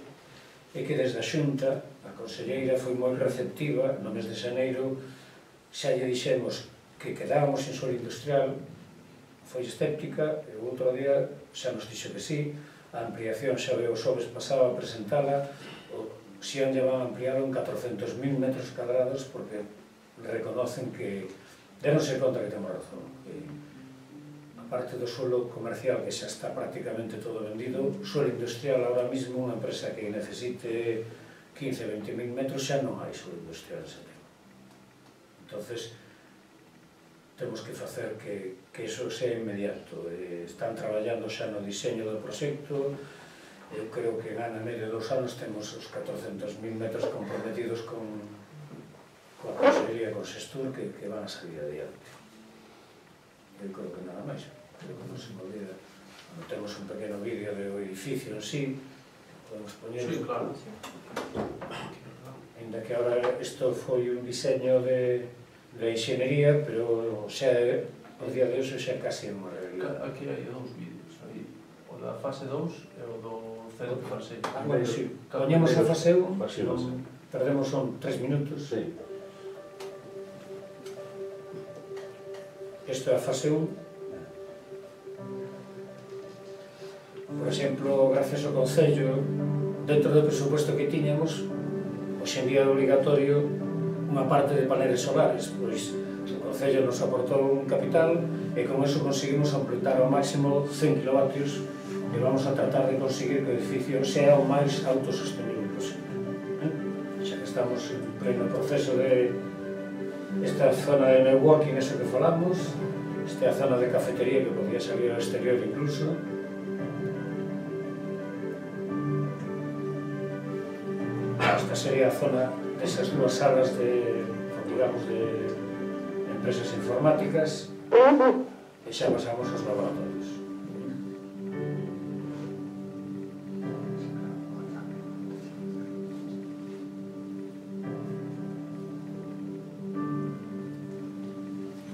e que desde a Xunta, a conselleira foi moi receptiva. No mes de xaneiro xa lle dixemos que quedábamos en suelo industrial, foi escéptica, e o outro día xa nos dixo que sí, a ampliación xa veo o xoves pasado a presentala, o Sion lle van a ampliar en 400.000 metros cadrados, porque reconocen que, denose conta que temos razón, que a parte do suelo comercial que xa está prácticamente todo vendido, o suelo industrial ahora mismo, unha empresa que necesite 15 20.000 metros, xa non hai suelo industrial en Santiago. Entonces, temos que facer que iso sea inmediato. Están traballando xa no diseño do proxecto. Eu creo que en ano e medio, 2 anos, temos os 400.000 metros comprometidos con a Consellería, con Xestur, que van a salir adiante. Eu creo que nada máis. Creo que non se me olvida. Temos un pequeno vídeo do edificio en sí, podemos poñer. Sí, claro. Ainda que agora isto foi un diseño de enxenería, pero xa, o día de hoxe, xa casi é unha realidade. Aquí hai 2 vídeos, aí, o da fase 2 e o do centro fase 1. Bueno, si poñemos a fase 1, perdemos son 3 minutos. Isto é a fase 1. Por exemplo, gracias ao Concello, dentro do presupuesto que tiñamos, hoxe en día é obligatorio unha parte de paneles solares, pois o Concello nos aportou un capital e con eso conseguimos ampliar ao máximo 100 kW e vamos a tratar de conseguir que o edificio sea o máis autosostenible posible. Xa que estamos en pleno proceso de esta zona de networking, eso que falamos, esta zona de cafetería que podría salir ao exterior incluso. Esta sería a zona desas dúas salas de, digamos, de empresas informáticas, e xa pasamos aos laboratorios.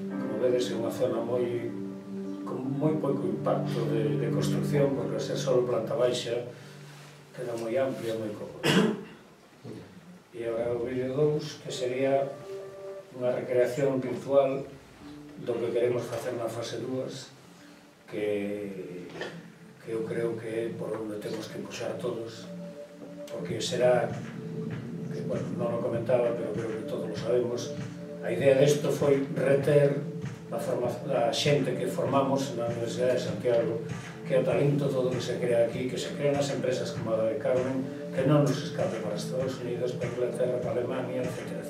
Como vedes, é unha zona con moi pouco impacto de construcción, porque ao ser só planta baixa queda moi amplia, moi cómoda. E agora o vídeo 2, que sería unha recreación virtual do que queremos facer na fase 2, que eu creo que é por onde temos que puxar todos, porque será, que, bueno, non o comentaba, pero creo que todos lo sabemos, a idea desto foi reter a xente que formamos na Universidade de Santiago, que é o talento todo que se crea aquí, que se crea nas empresas como a de Carmen, que non nos escape para Estados Unidos, para Inglaterra, para Alemania, etc.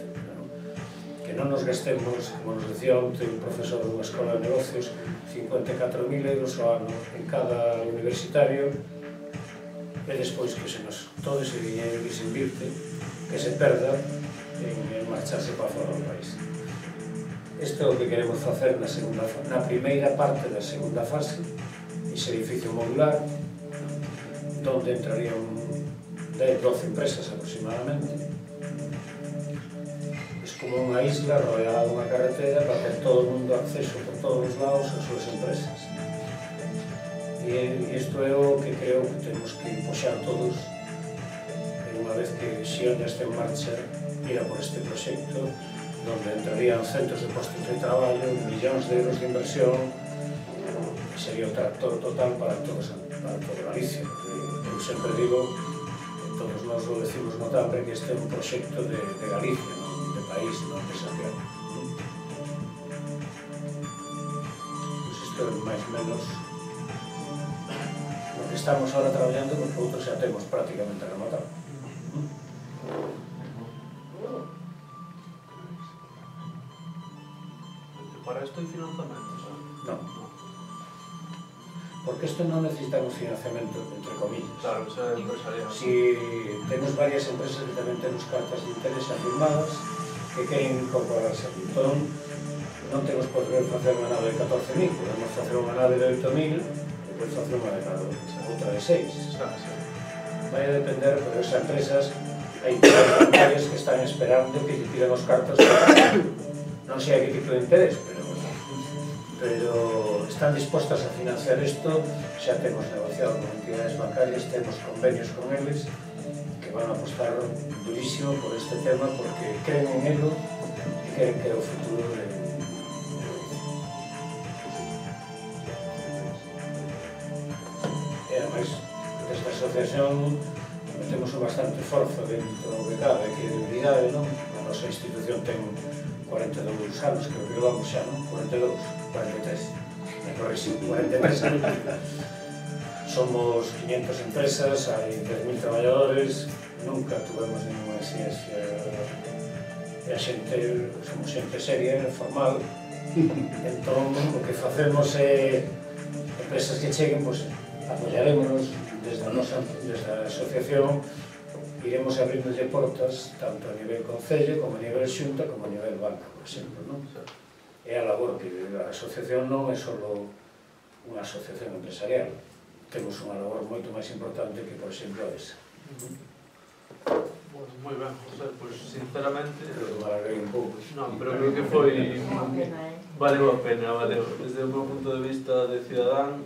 Que non nos gastemos, como nos decía onte un profesor dunha escola de negocios, 54.000 euros ao ano en cada universitario, e despois que se nos todo ese dinheiro que se invirte, que se perda en marcharse para fora do país. Isto é o que queremos facer na primeira parte da segunda fase, ese edificio modular, donde entrarían 10-12 empresas aproximadamente. Es como unha isla rodeada dunha carretera para ter todo o mundo acceso por todos os lados ás súas empresas. E isto é o que creo que temos que empuxar todos, e unha vez que Xiona este en marcha, ir a por este proxecto donde entrarían centos de postos de traballo, millóns de euros de inversión, sería o tractor total para todo Galicia. Eu sempre digo, todos nós lo decimos no Tambre, que este é un proxecto de Galicia, non de país, non de Santiago. Pois isto é máis ou menos lo que estamos ahora traballando, porque outros xa temos prácticamente rematado. Para isto hai financiamento, non? Non. Porque isto non necesitamos financiamento, entre comillas. Claro, iso é empresarial. Si temos varias empresas que tamén temos cartas de interés afirmadas que queren incorporarse aquí. Entón, non temos por que facer unha nave de 14.000, podemos facer unha nave de 8.000 e podemos facer unha de outra de 6. Vai a depender, pero esas empresas hai bancarias que están esperando que lle pidan os cartos non sei a que tipo de interés, pero están dispostas a financiar isto. Xa temos negociado con entidades bancarias, temos convenios con eles que van a apostar durísimo por este tema porque creen en elo e creen que é o futuro de e ademais desde a asociación metemos un bastante esforzo dentro do que cabe, que é debilidade, non? A nosa institución ten 42 anos, creo que vamos xa, non? 42, 43, me correxi, 43 anos. Somos 500 empresas, hai 10.000 traballadores, nunca tuvemos ninguna exigencia e a xente, somos xente seria, formal, entón o que facemos é empresas que cheguen, pois apoyarémonos desde a asociación, iremos abrindo-lle portas tanto a nivel concello, como a nivel xunta, como a nivel banca, por exemplo, non? É a labor que a asociación non é só unha asociación empresarial, temos unha labor moito máis importante que, por exemplo, esa. Pues moi ben, José, pois sinceramente... Creo que malarei un pouco. Non, pero creo que foi... Valeu a pena, valeu. Desde o meu punto de vista de cidadán,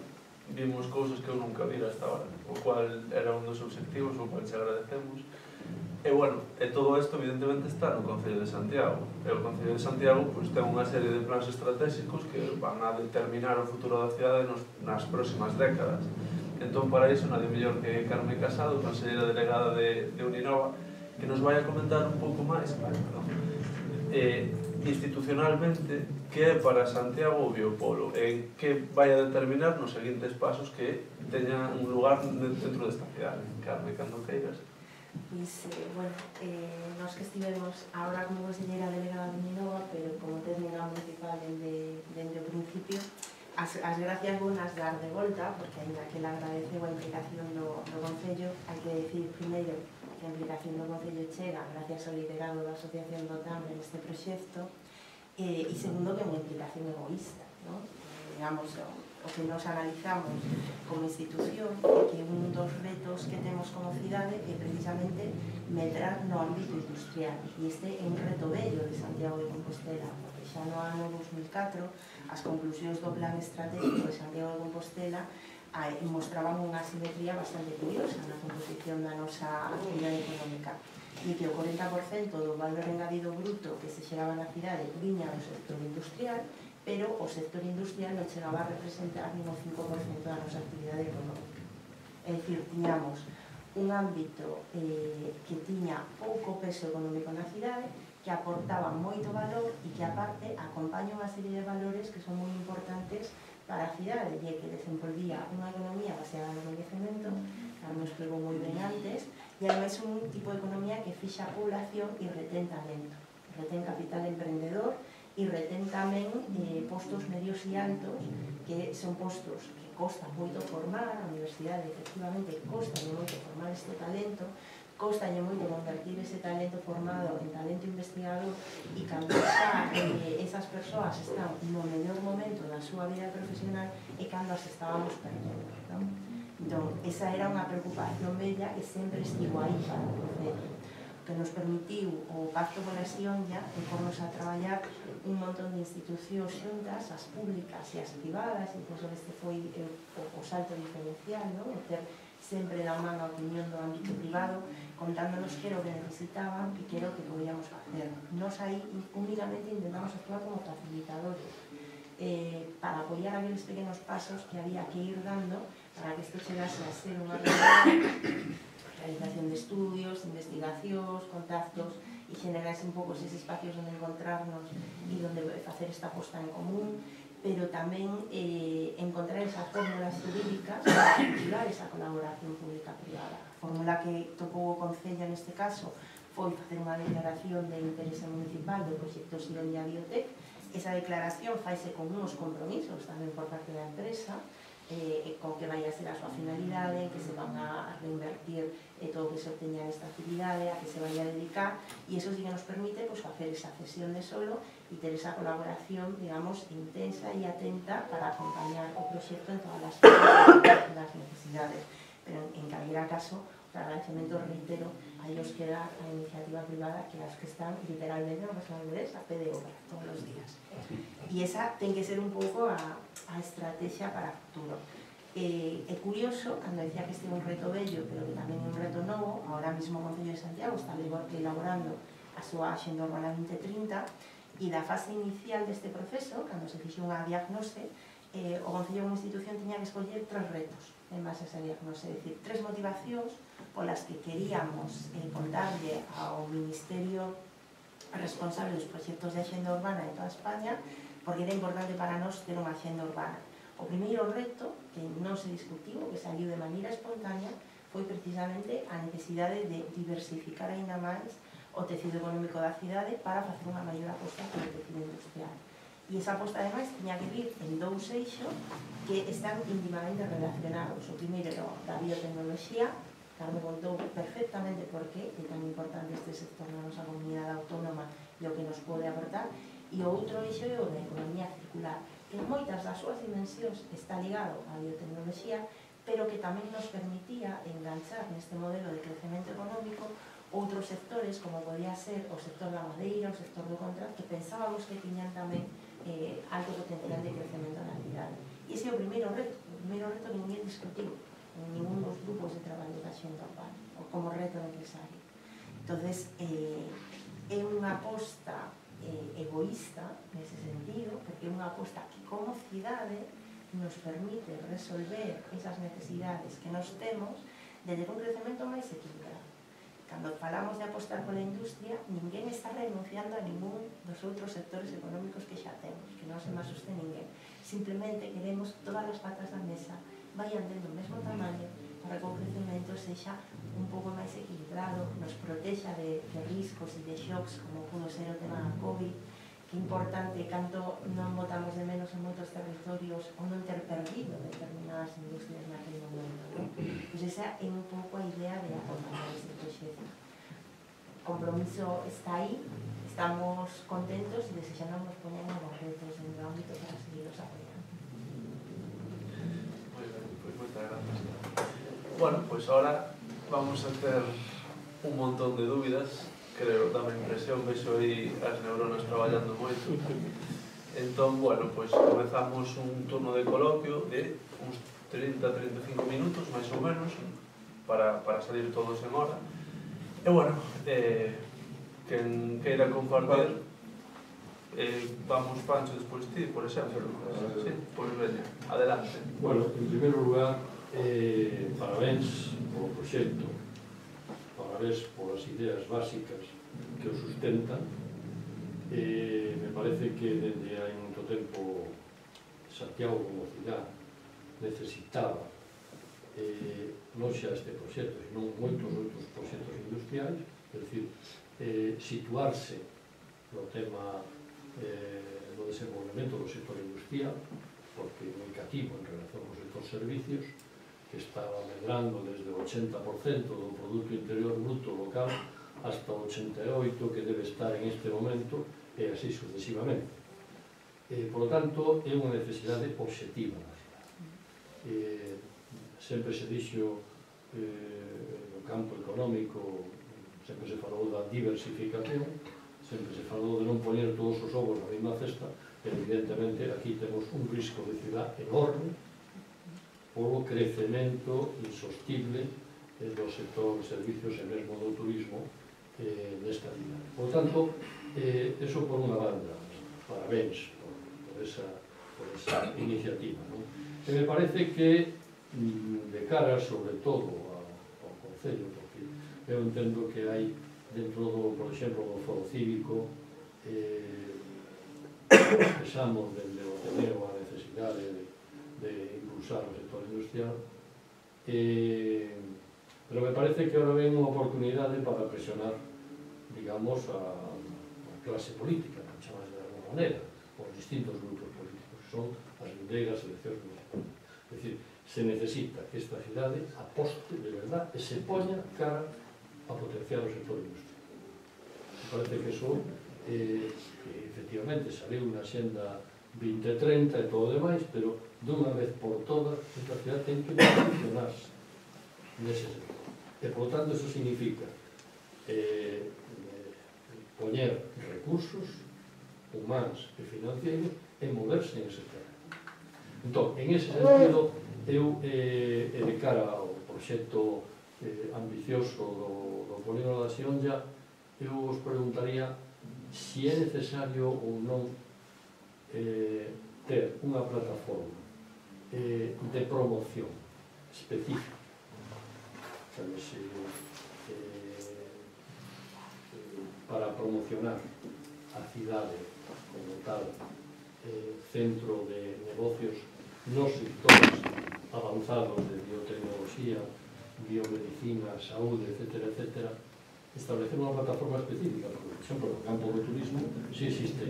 vimos cousas que eu nunca vira hasta ahora, o cual era un dos obxectivos, o cual te agradecemos. E, bueno, e todo isto evidentemente está no Concello de Santiago. E o Concello de Santiago pois, ten unha serie de plans estratégicos que van a determinar o futuro da cidade nas próximas décadas. Entón, para iso, nadie mellor que Carmen Casado, conselleira delegada de Uninova, que nos vai a comentar un pouco máis, institucionalmente, que é para Santiago o biopolo, e que vai a determinar nos seguintes pasos que teña un lugar dentro desta cidade. Carmen, cando queiras. Pois, bueno, nós que estivemos agora como conselleira delegada de Uninova, pero como técnica municipal dende o principio, as gracias bonas dar de volta, porque ainda que la agradeceu a implicación do Concello, hai que decir primeiro que a implicación do Concello chega gracias ao liderado da Asociación do Tambre neste proxecto, e segundo que é unha implicación egoísta, non? Digamos, o que nos analizamos como institución é que un dos retos que temos como cidade é precisamente medrar no ámbito industrial, e este é un reto bello de Santiago de Compostela, porque xa no ano 2004 as conclusións do plan estratégico de Santiago de Compostela mostraban unha asimetría bastante curiosa na composición da nosa actividade económica, e que o 40% do valor engadido bruto que se xeraba na cidade viña do sector industrial, pero o sector industrial non chegaba a representar nin o 5% da nosa actividade económica. É dicir, tiñamos un ámbito que tiña pouco peso económico na cidade, que aportaba moito valor e que, aparte, acompaña unha serie de valores que son moi importantes para a cidade, e que desenvolvía unha economía baseada no envellecemento, que nos explicou moi ben antes, e ademais un tipo de economía que fixa a población e retén talento, retén capital emprendedor e retén tamén postos medios e altos, que son postos que costan moito formar, a universidade efectivamente costa moito formar este talento, costa moito convertir ese talento formado en talento investigador, e cando xa esas persoas están no mellor momento da súa vida profesional e cando as estábamos perdendo, non? Entón, esa era unha preocupación bella que sempre estivo aí para o Concello, que nos permitiu o Pacto pola Xionlla de pornos a traballar un montón de institucións xuntas, as públicas e as privadas, incluso este foi o salto diferencial, non? O ter sempre da man a opinión do ámbito privado, contándonos que era o que necesitaban e que era o que podíamos facer. Nos aí únicamente intentamos actuar como facilitadores para apoiar aqueles pequenos pasos que había que ir dando para que isto chegase a ser unha realización de estudios, investigacións, contactos e generarse un pouco eses espacios onde encontrarnos e onde facer esta aposta en común, pero tamén encontrar esas fórmulas jurídicas para articular esa colaboración pública-privada. A fórmula que topou o Concello neste caso foi facer unha declaración de interese municipal do proxecto Xionlla Biotech. Esa declaración faise con uns compromisos tamén por parte da empresa, con que vai a ser a súa finalidade, que se van a reinvertir todo o que se obteña nesta actividade, a que se vai a dedicar, e iso sí que nos permite facer esa cesión de solo e ter esa colaboración, digamos, intensa e atenta para acompañar o proxecto en todas as necesidades. Pero en calquera caso, o agradecemento reitero a ellos que da a iniciativa privada, que as que están literalmente no pasan de a pé de obra todos os días. E esa ten que ser un pouco a estrategia para o futuro. É curioso, cando decía que este é un reto bello, pero que tamén é un reto novo, agora mesmo o Concello de Santiago está elaborando a súa Axenda Urbana 2030, e da fase inicial deste proceso, cando se fixe unha diagnose, o Concello como institución tiña que escoller 3 retos en base a esa diagnose, é dicir, 3 motivacións polas que queríamos contarlle ao Ministerio responsable dos proxectos de Axenda Urbana de toda España, porque era importante para nós ter unha Axenda Urbana. O primeiro reto, que non se discutiu, que saliu de maneira espontánea, foi precisamente a necesidade de diversificar aínda máis o tecido económico da cidade para facer unha maior aposta polo tecido industrial. E esa aposta, ademais, tiña que vir en 2 eixos que están íntimamente relacionados. O primeiro era da biotecnoloxía, Carme contou perfectamente por que é tan importante este sector na nosa comunidade autónoma e o que nos pode aportar, e o outro eixo é o da economía circular, que en moitas das súas dimensións está ligado á biotecnoloxía, pero que tamén nos permitía enganchar neste modelo de crecemento económico outros sectores, como podía ser o sector da madeira, o sector do contrato, que pensábamos que tiñan tamén alto potencial de crecemento na cidade. E ese é o primeiro reto que ninguén discutiu en ningún dos grupos de traballo da Xenda Urbana, ou como reto necesario. Entonces, é unha aposta egoísta nese sentido, porque é unha aposta que como cidade nos permite resolver esas necesidades que nos temos de ter un crecemento máis equilibrado. Cando falamos de apostar pola industria, ninguén está renunciando a ningún dos outros sectores económicos que xa temos, que non se me asuste ninguén. Simplemente queremos todas as patas da mesa vayan tendo o mesmo tamaño para que o crecemento sexa un pouco máis equilibrado, nos protexa de riscos e de shocks como pudo ser o tema da COVID, que é importante canto non botamos de menos en moitos territorios ou non ter perdido determinadas industrias naquele momento. Pois esa é un pouco a idea de acompañar este proxecto. O compromiso está aí, estamos contentos e desexando nos poñer novos retos en o ámbito para seguirlos apoiando. Moitas gracias. Bueno, pois ahora vamos a ter un montón de dúbidas, creo, dame impresión, vexo aí as neuronas traballando moito. Entón, bueno, pois comezamos un turno de coloquio de uns 30-35 minutos, máis ou menos, para salir todos en hora. E, bueno, quen queira compartir, vamos, Pancho, despois ti, por exemplo. Sí, pois veña, adelante. Bueno, en primeiro lugar, parabéns polo proxecto, parabéns polas ideas básicas que o sustentan. Me parece que desde hai moito tempo Santiago como cidade necesitaba non xa este proxecto, senón moitos outros proxectos industriais, é dicir, situarse no tema do desenvolvemento do sector industrial, porque é moi cativo en relación ao sector servicios, que está medrando desde o 80% do Produto Interior Bruto local hasta o 88% que debe estar en este momento, e así sucesivamente. Por lo tanto, é unha necesidade obxectiva na cidade. sempre se dixo no campo económico, sempre se falou da diversificación, sempre se falou de non poñer todos os ovos na mesma cesta. Evidentemente aquí temos un risco de ciudad enorme polo crecemento insostible do sector servicios e mesmo do turismo nesta vida. Por tanto, eso por unha banda, parabéns por esa iniciativa. E me parece que de cara sobre todo ao Concello, porque eu entendo que hai dentro do, por exemplo, do foro cívico, expresamos dende o Ateneo a necesidade de impulsar o sector industrial, pero me parece que ahora ven unha oportunidade para presionar, digamos, a clase política, que chamas de alguna maneira, os distintos grupos políticos, que son as vindeiras eleccións municipales. É dicir, se necesita que esta cidade aposte de verdad e se poña cara a potenciar o sector industrial. Me parece que eso, efectivamente, saliu na Xenda 2030 e todo o demais, pero dunha vez por todas, esta cidade ten que posicionarse nese sector. E, por tanto, eso significa poñer recursos humanos e financeiros e moverse en ese terreno. Entón, en ese sentido, eu, de cara ao proxecto ambicioso do Polígono da Xionlla, eu os preguntaría se é necesario ou non ter unha plataforma de promoción específica, para promocionar a cidade como tal, centro de negocios nos sectores avanzados de biotecnología, biomedicina, saúde, etcétera, etcétera, establecer unha plataforma específica. Por exemplo, no campo do turismo, si existe,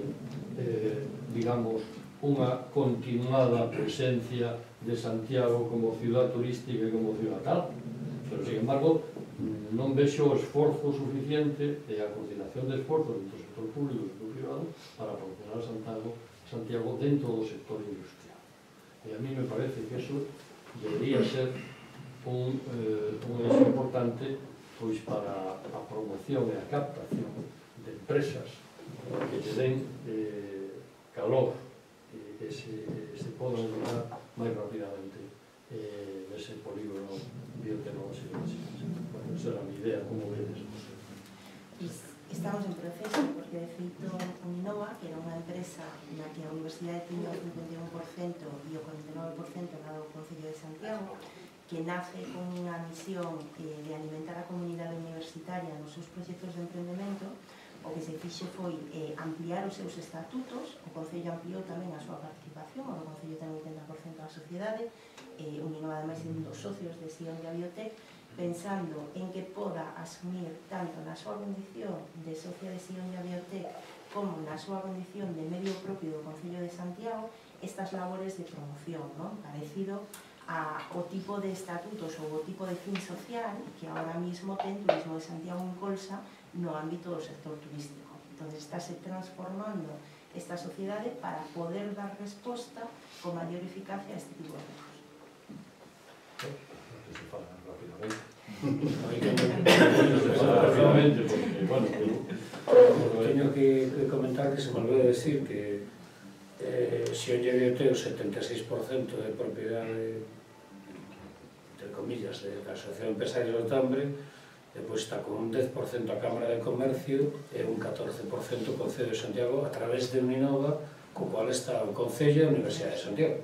digamos, unha continuada presencia de Santiago como ciudad turística e como ciudad tal, pero, sin embargo, non vexo o esforzo suficiente e a coordinación de esforzos entre o sector público e o sector privado para promocionar Santiago dentro do sector industrial. E a mí me parece que eso debería ser un eixo importante pois para a promoción e a captación de empresas que lle den calor e se podan lograr máis rapidamente nese polígono biotecnolóxico. Bueno, esa era a mi idea, como vedes? Estamos en proceso, porque de feito Uninova, que era unha empresa na que a Universidade tiña o 51% e o 49% na do Concello de Santiago, que nace con unha misión de alimentar a comunidade universitaria nos seus proxectos de emprendemento, o que se fixe foi ampliar os seus estatutos. O Concello ampliou tamén a súa participación, o Concello ten 80% da sociedade, Uninova ademais é un dos socios de Xionlla Biotech, pensando en que poda asumir tanto na súa condición de socia de Xionlla Biotech como na súa condición de medio propio do Concello de Santiago estas labores de promoción, non? Parecido ao tipo de estatutos ou o tipo de fin social que ahora mismo ten Turismo de Santiago en Colsa no ámbito do sector turístico. Entón, estáse transformando esta sociedade para poder dar resposta con maior eficacia a este tipo de recursos. Se fala rápidamente. Rápidamente, porque, bueno, teño que comentar que se me olvidou decir que Xionlla Biotech o 76% de propiedade, entre comillas, da Asociación Empresarios de Tambre, depois está con un 10% a Cámara de Comercio e un 14% o Concello de Santiago a través de Uninova, co cual está o Concello e a Universidade de Santiago.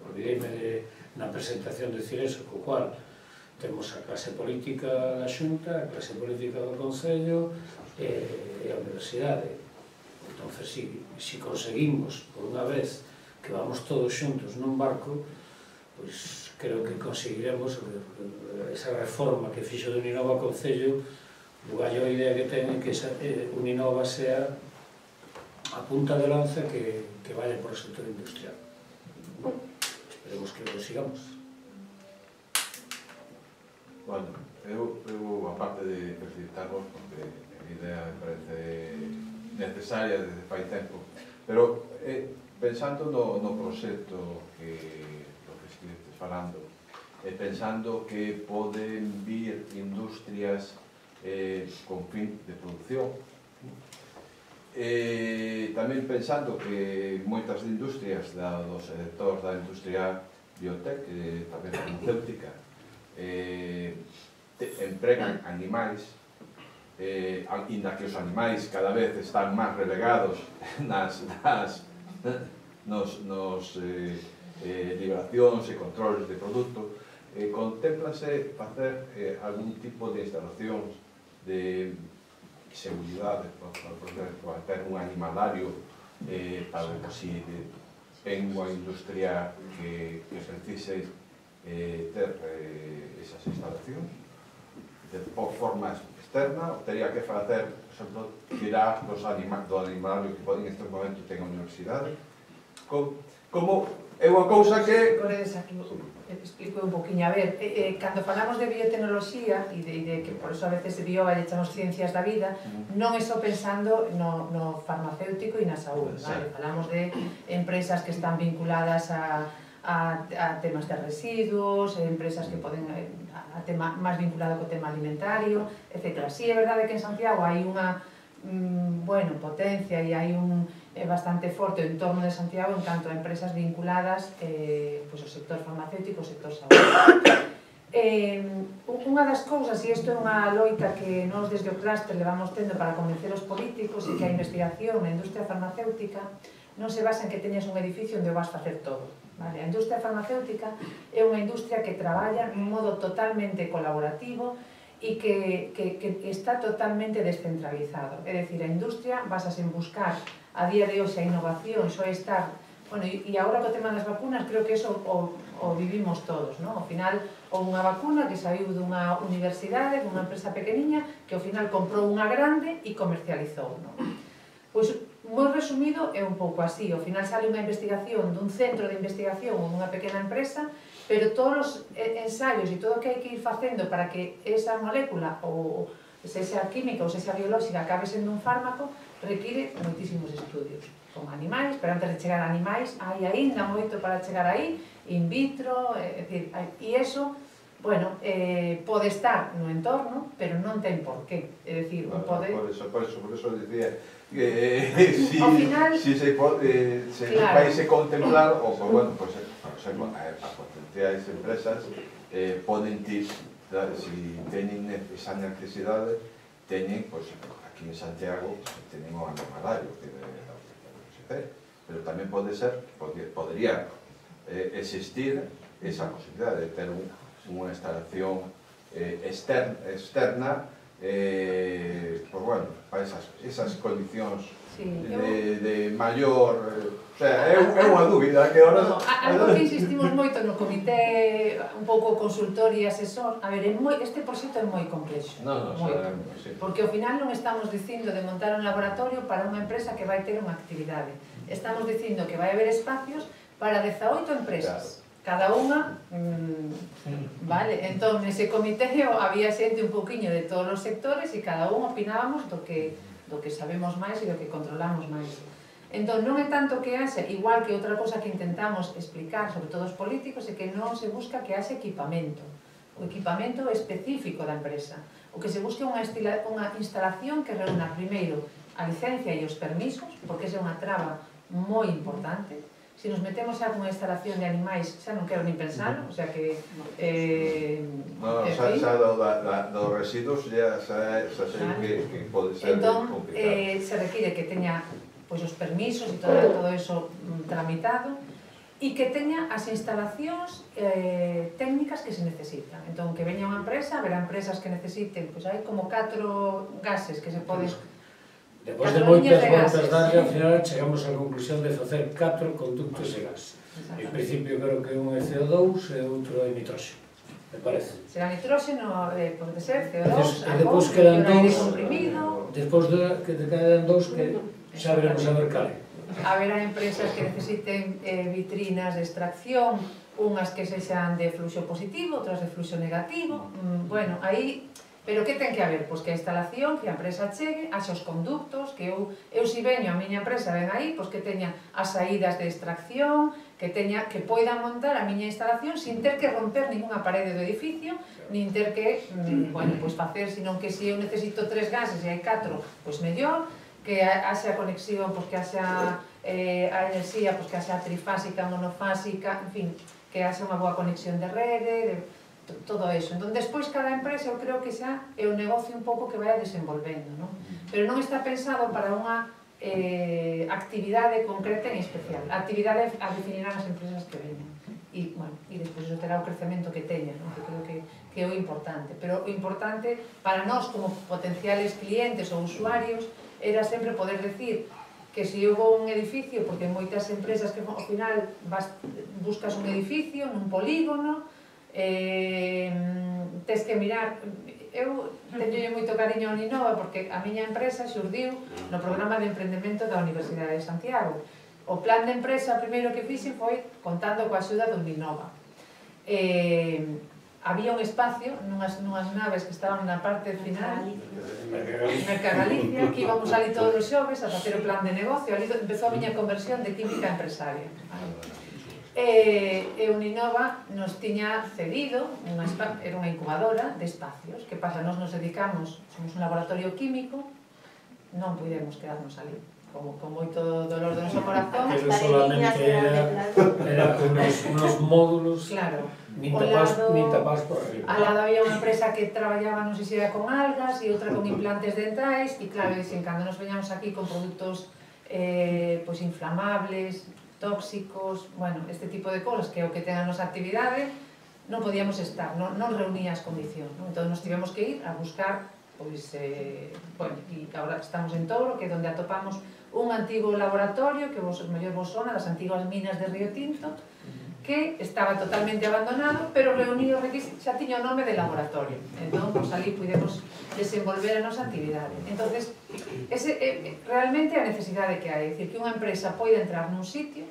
Olvideime na presentación de decir eso, co cual temos a clase política da Xunta, a clase política do Concello e a Universidade. Entón, si conseguimos, por unha vez, que vamos todos xuntos nun barco, pois creo que conseguiremos esa reforma que fixo de Uninova Concello, o gallo idea que ten que Uninova sea a punta de lanza que vaya por o sector industrial. Esperemos que lo consigamos. Bueno, eu aparte de felicitarvos, porque a idea me parece necesaria desde fai tempo, pero pensando no proxecto que estivestes falando, pensando que poden vir industrias con fin de producción. Tamén pensando que moitas industrias do sector da industria biotech, tamén farmacéutica, empregan animais, inda que os animais cada vez están máis relegados nos liberacións e controles de produto, contémplase facer algún tipo de instalacións de seguridade, por ter un animalario para que si en unha industria que precise ter esas instalacións de forma externa, teria que facer, por exemplo, tirar do animalario que poden en estes momentos ter a universidade, como é unha cousa que... Explico un poquinho. A ver, cando falamos de biotecnoloxía e de que por eso a veces de bio lle chamamos ciencias da vida, non é só pensando no farmacéutico e na saúde, vale? Falamos de empresas que están vinculadas a temas de residuos, empresas que poden a tema máis vinculado co tema alimentario, etc. Si é verdade que en Santiago hai unha potencia e hai un bastante forte o entorno de Santiago en canto a empresas vinculadas ao sector farmacéutico, ao sector saúde. Unha das cousas, e isto é unha loita que nós desde o clúster levamos tendo para convencer os políticos, e que a investigación na industria farmacéutica non se basa en que teñas un edificio onde o vas facer todo. A industria farmacéutica é unha industria que traballa nun modo totalmente colaborativo e que está totalmente descentralizado. É dicir, a industria basase en buscar a día de hoxe a innovación, só estar... E agora co tema das vacunas, creo que eso o vivimos todos, non? Ao final, houve unha vacuna que saiu dunha universidade, dunha empresa pequeniña, que ao final comprou unha grande e comercializou, non? Pois, moi resumido, é un pouco así. Ao final sale unha investigación dun centro de investigación ou dunha pequena empresa, pero todos os ensaios e todo o que hai que ir facendo para que esa molécula, ou sexa química ou sexa biolóxica, acabe sendo un fármaco, require moitísimos estudios con animais, pero antes de chegar a animais hai aínda moito para chegar aí, in vitro, e iso, pode estar no entorno, pero non ten por qué. É dicir, pode... Por eso dicía que si se vai se contemplar, ou, por exemplo, as potenciais empresas poden ter, si teñen esa necesidade, teñen, aquí en Santiago, teñen o animalario que pero tamén pode ser, podría existir esa posibilidade de ter unha instalación externa para esas condicións de maior... O sea, é unha dúbida que ahora... Algo que insistimos moito no comité un pouco consultor e asesor, a ver, este proxecto é moi complexo, porque ao final non estamos dicindo de montar un laboratorio para unha empresa que vai ter unha actividade, estamos dicindo que vai haber espacios para 18 empresas, cada unha, vale? Entón, nese comité había xente un pouquiño de todos os sectores e cada un opinábamos do que sabemos máis e do que controlamos máis. Entón, non é tanto que haxe, igual que outra cosa que intentamos explicar, sobre todo os políticos, é que non se busca que haxe equipamento, o equipamento específico da empresa. O que se busca é unha instalación que reúna primeiro a licencia e os permisos, porque esa é unha traba moi importante. Se nos metemos xa con unha instalación de animais, xa non quero nin pensalo, o sea que... Xa dos residuos xa sei que pode ser complicado. Entón, se require que teña os permisos e todo eso tramitado e que teña as instalacións técnicas que se necesitan. Entón, que veña unha empresa, haberá empresas que necesiten, hai como 4 gases que se poden... Depois de moitas voltas darlle, ao final chegamos á conclusión de facer 4 conductos de gas. En principio creo que un é CO2 e outro é nitróxeno, me parece. Será nitróxeno, pode ser CO2, e depois quedan aire dous, comprimido... Despois que quedan dous que xa veremos a ver cal é. Haberá empresas que necesiten vitrinas de extracción, unhas que sexan de fluxo positivo, outras de fluxo negativo. Bueno, aí Pero que ten que haber? Pois que a instalación, que a empresa chegue, haxa os conductos, que eu si veño, a miña empresa ven aí, pois que teña as saídas de extracción, que poida montar a miña instalación sin ter que romper ninguna parede do edificio, nin ter que, bueno, pois facer, senón que se eu necesito 3 gases e hai 4, pois mellor, que haxa conexión, pois que haxa a enerxía, pois que haxa trifásica, monofásica, en fin, que haxa unha boa conexión de rede, todo eso. Entón, despois, cada empresa, eu creo que xa é un negocio un pouco que vai desenvolvendo, non? Pero non está pensado para unha actividade concreta en especial. A actividade a definirán as empresas que veñen. E, bueno, e despois iso terá o crecemento que teña, non? Que creo que é o importante. Pero o importante para nós, como potenciales clientes ou usuarios, era sempre poder decir que se eu vou a un edificio, porque moitas empresas que ao final buscas un edificio nun polígono, tes que mirar. Eu teño moito cariño a Uninova porque a miña empresa xurdiu no programa de emprendemento da Universidade de Santiago. O plan de empresa primeiro que fixe foi contando coa axuda de Uninova. Había un espacio nunhas naves que estaban na parte final, Mercagalicia, que íbamos ali todos os xoves a facer o plan de negocio. Ali empezou a miña conversión de química empresaria. E Uninova nos tiña cedido, era unha incubadora de espacios. Que pasa? Nos dedicamos, somos un laboratorio químico, non pudemos quedarnos ali, con moito dolor do noso corazón. Pero solamente era unos módulos, claro, nin tapás por arriba. Al lado había unha empresa que traballaba, non sei se era con algas, e outra con implantes dentais, e claro, dicen, cando nos veñamos aquí con produtos inflamables, tóxicos, bueno, este tipo de cosas, que é o que ten a nosa actividade, non podíamos estar, non reunía as condicións, non? Entón nos tivemos que ir a buscar, pois, bueno, e agora estamos en Touro, que é onde atopamos un antigo laboratorio, que mellor vos sona, das antigas minas de Río Tinto, que estaba totalmente abandonado, pero reunido os requisitos, xa tiña o nome de laboratorio. Entón, pois, ali pudemos desenvolver a nosa actividade. Entonces, realmente a necesidade que hai, é dicir, que unha empresa poida entrar nun sitio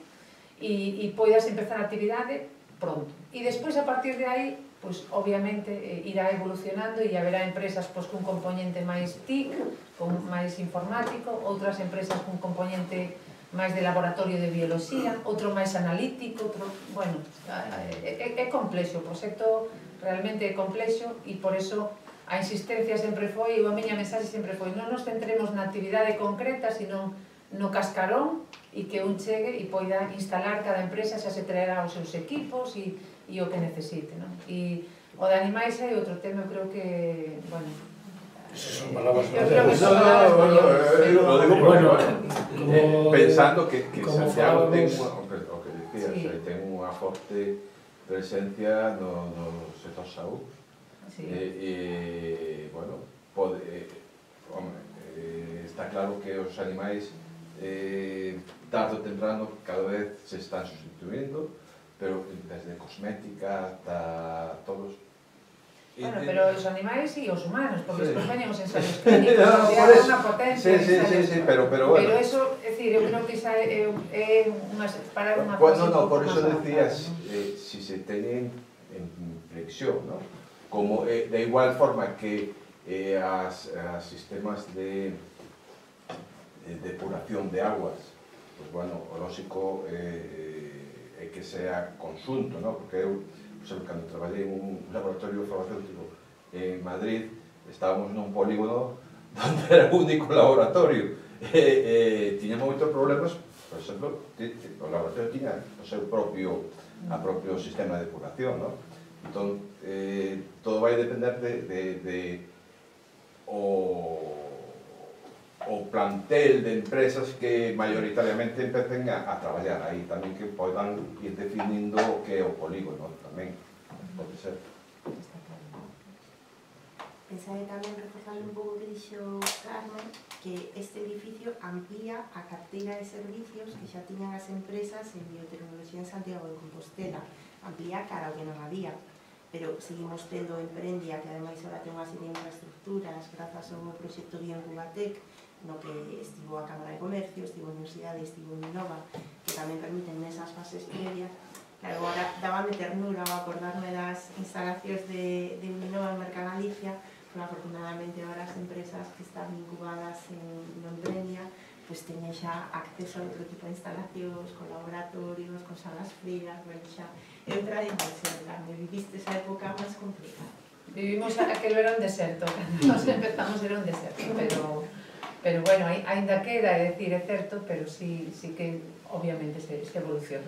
e poidas empezar a actividade pronto. E despois, a partir de aí, pois, obviamente, irá evolucionando e haberá empresas pois, cun componente máis TIC, con máis informático, outras empresas cun componente máis de laboratorio de biología, outro máis analítico, outro, bueno, é complexo, o proxecto realmente é complexo e por eso a insistencia sempre foi, ou a miña mensaxe sempre foi, non nos centremos na actividade concreta, sino no cascarón e que un chegue e poida instalar cada empresa, xa se traerá os seus equipos e o que necesite, non? E o de animais é outro tema, eu creo que, bueno, esas son palabras mayores. Lo digo porque, pensando que Santiago ten o que dicías, ten unha forte presencia no sector saúde. E, bueno, está claro que os animais tarde ou temprano cada vez se están sustituindo, pero desde cosmética ata todos. Bueno, pero os animais e os humanos, porque despois veñen os ensaios clínicos, onde hai unha potencia. Sí, pero bueno. Pero eso, é dicir, eu creo que xa é para unha cosa. No, por eso decías, si se teñen en flexión, ¿no? Como de igual forma que as sistemas de depuración de aguas, pues bueno, o lógico é que sea conxunto, ¿no? Porque eu, por exemplo, cando traballei en un laboratorio farmacéutico en Madrid, estábamos nun polígono onde era o único laboratorio. Tiñamos moitos problemas, por exemplo, o laboratorio tiña o seu propio sistema de depuración, ¿no? Entón, todo vai depender de o plantel de empresas que maioritariamente empecen a traballar aí, tamén que podan ir definindo o que é o polígono, tamén pode ser. Pensaré tamén, reforzando un pouco o que dixo Carmen, que este edificio amplía a carteira de servicios que xa tiñan as empresas en biotecnoloxía en Santiago de Compostela, amplía cara ao que non había. Pero seguimos tendo Emprendia, que ademais agora ten unha serie de infraestructuras grazas ao proxecto Bioincubatec, no que estivo a Cámara de Comercio, estivo a Universidade, estivo Uninova, que tamén permiten nesas fases previas. Claro, agora dábame ternura ao acordarme das instalacións de Uninova en Mercagalicia, Pero afortunadamente ahora as empresas que están incubadas en Emprenia pues teñen xa acceso a outro tipo de instalacións, con laboratorios, con salas frías, bueno, xa entra en inversión, me viviste esa época máis complicada. Vivimos aquel verón deserto, nos empezamos era un deserto, pero bueno, ainda queda, é dicir, é certo, pero sí que obviamente se evoluciona.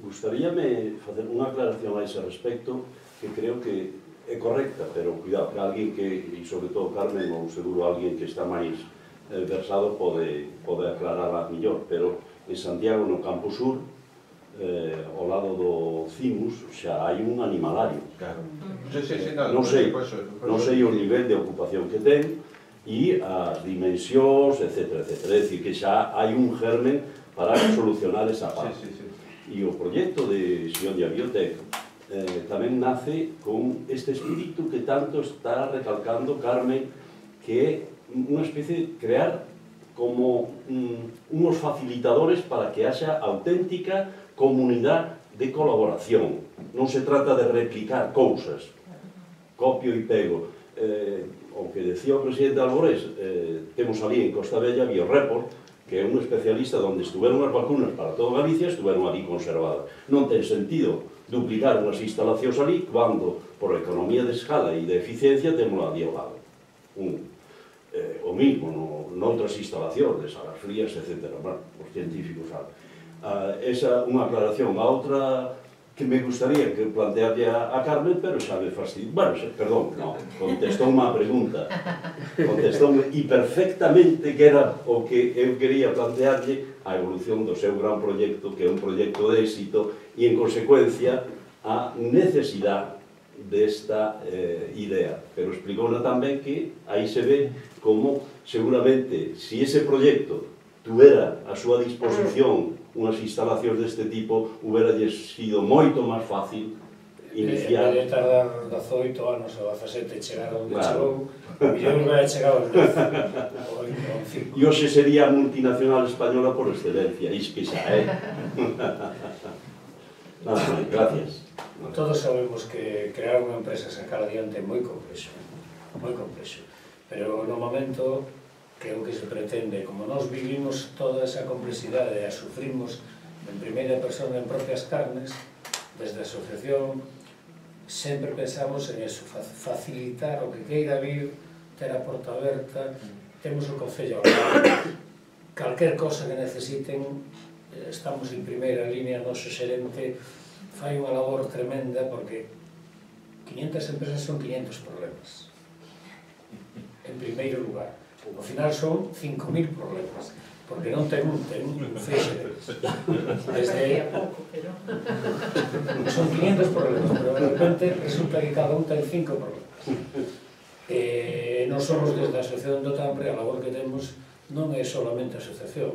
Gustaríame facer unha aclaración a ese respecto que creo que é correcta, pero cuidado, que alguén que, e sobre todo Carmen, ou seguro alguén que está máis versado pode aclararla mellor, pero en Santiago, no Campo Sur, ao lado do Cimus, xa hai un animalario. Claro. Non sei o nivel de ocupación que ten e as dimensións, etc. É dicir, que xa hai un germen para solucionar esa parte. E o proxecto de Xiondia Biotech tamén nace con este espírito que tanto está recalcando Carmen, que é unha especie de crear como unos facilitadores para que haxa auténtica comunidade de colaboración. Non se trata de replicar cousas, copio e pego. O que decía o presidente Alborés, temos ali en Costa Bella Bioreport, que é un especialista onde estuveron as vacunas para toda Galicia, estuveron ali conservadas. Non ten sentido duplicar unhas instalacións ali cando, por economía de escala e de eficiencia, temos ali ao lado. O mismo noutras instalacións, de salas frías, etc. Bueno, os científicos saben. Esa unha aclaración. A outra que me gustaría que plantearlle a Carmen, pero xa me fastidio. Bueno, perdón, non, contestoume a pregunta. Contestoume e perfectamente que era o que eu quería plantearlle a evolución do seu gran proxecto, que é un proxecto de éxito, e en consecuencia a necesidade desta idea. Pero explicouna tamén que aí se ve como seguramente se ese proxecto tuvera a súa disposición unhas instalacións deste tipo, hubiera sido moito máis fácil iniciar. Debe tardar 18 anos ou 17 chegar onde chegou, e eu hubiera chegado aos 10. E hoxe sería a multinacional española por excelencia, iso que xa é. Nada máis, gracias. Todos sabemos que crear unha empresa e sacar adiante é moi complexo, pero no momento que é o que se pretende, como nós vivimos toda esa complexidade e a sufrimos en primeira persona en propias carnes, desde a asociación sempre pensamos en eso, facilitar o que queira vir, ter a porta aberta, temos o Concello ao lado, calquer cosa que necesiten, estamos en primeira línea, noso xerente fai unha labor tremenda porque 500 empresas son 500 problemas, en primeiro lugar. Ao final son 5.000 problemas, porque non ten un feixe deles. Son 500 problemas, pero de repente resulta que cada un ten 5 problemas. Non somos desde a Asociación do Tambre, a labor que temos non é solamente a asociación,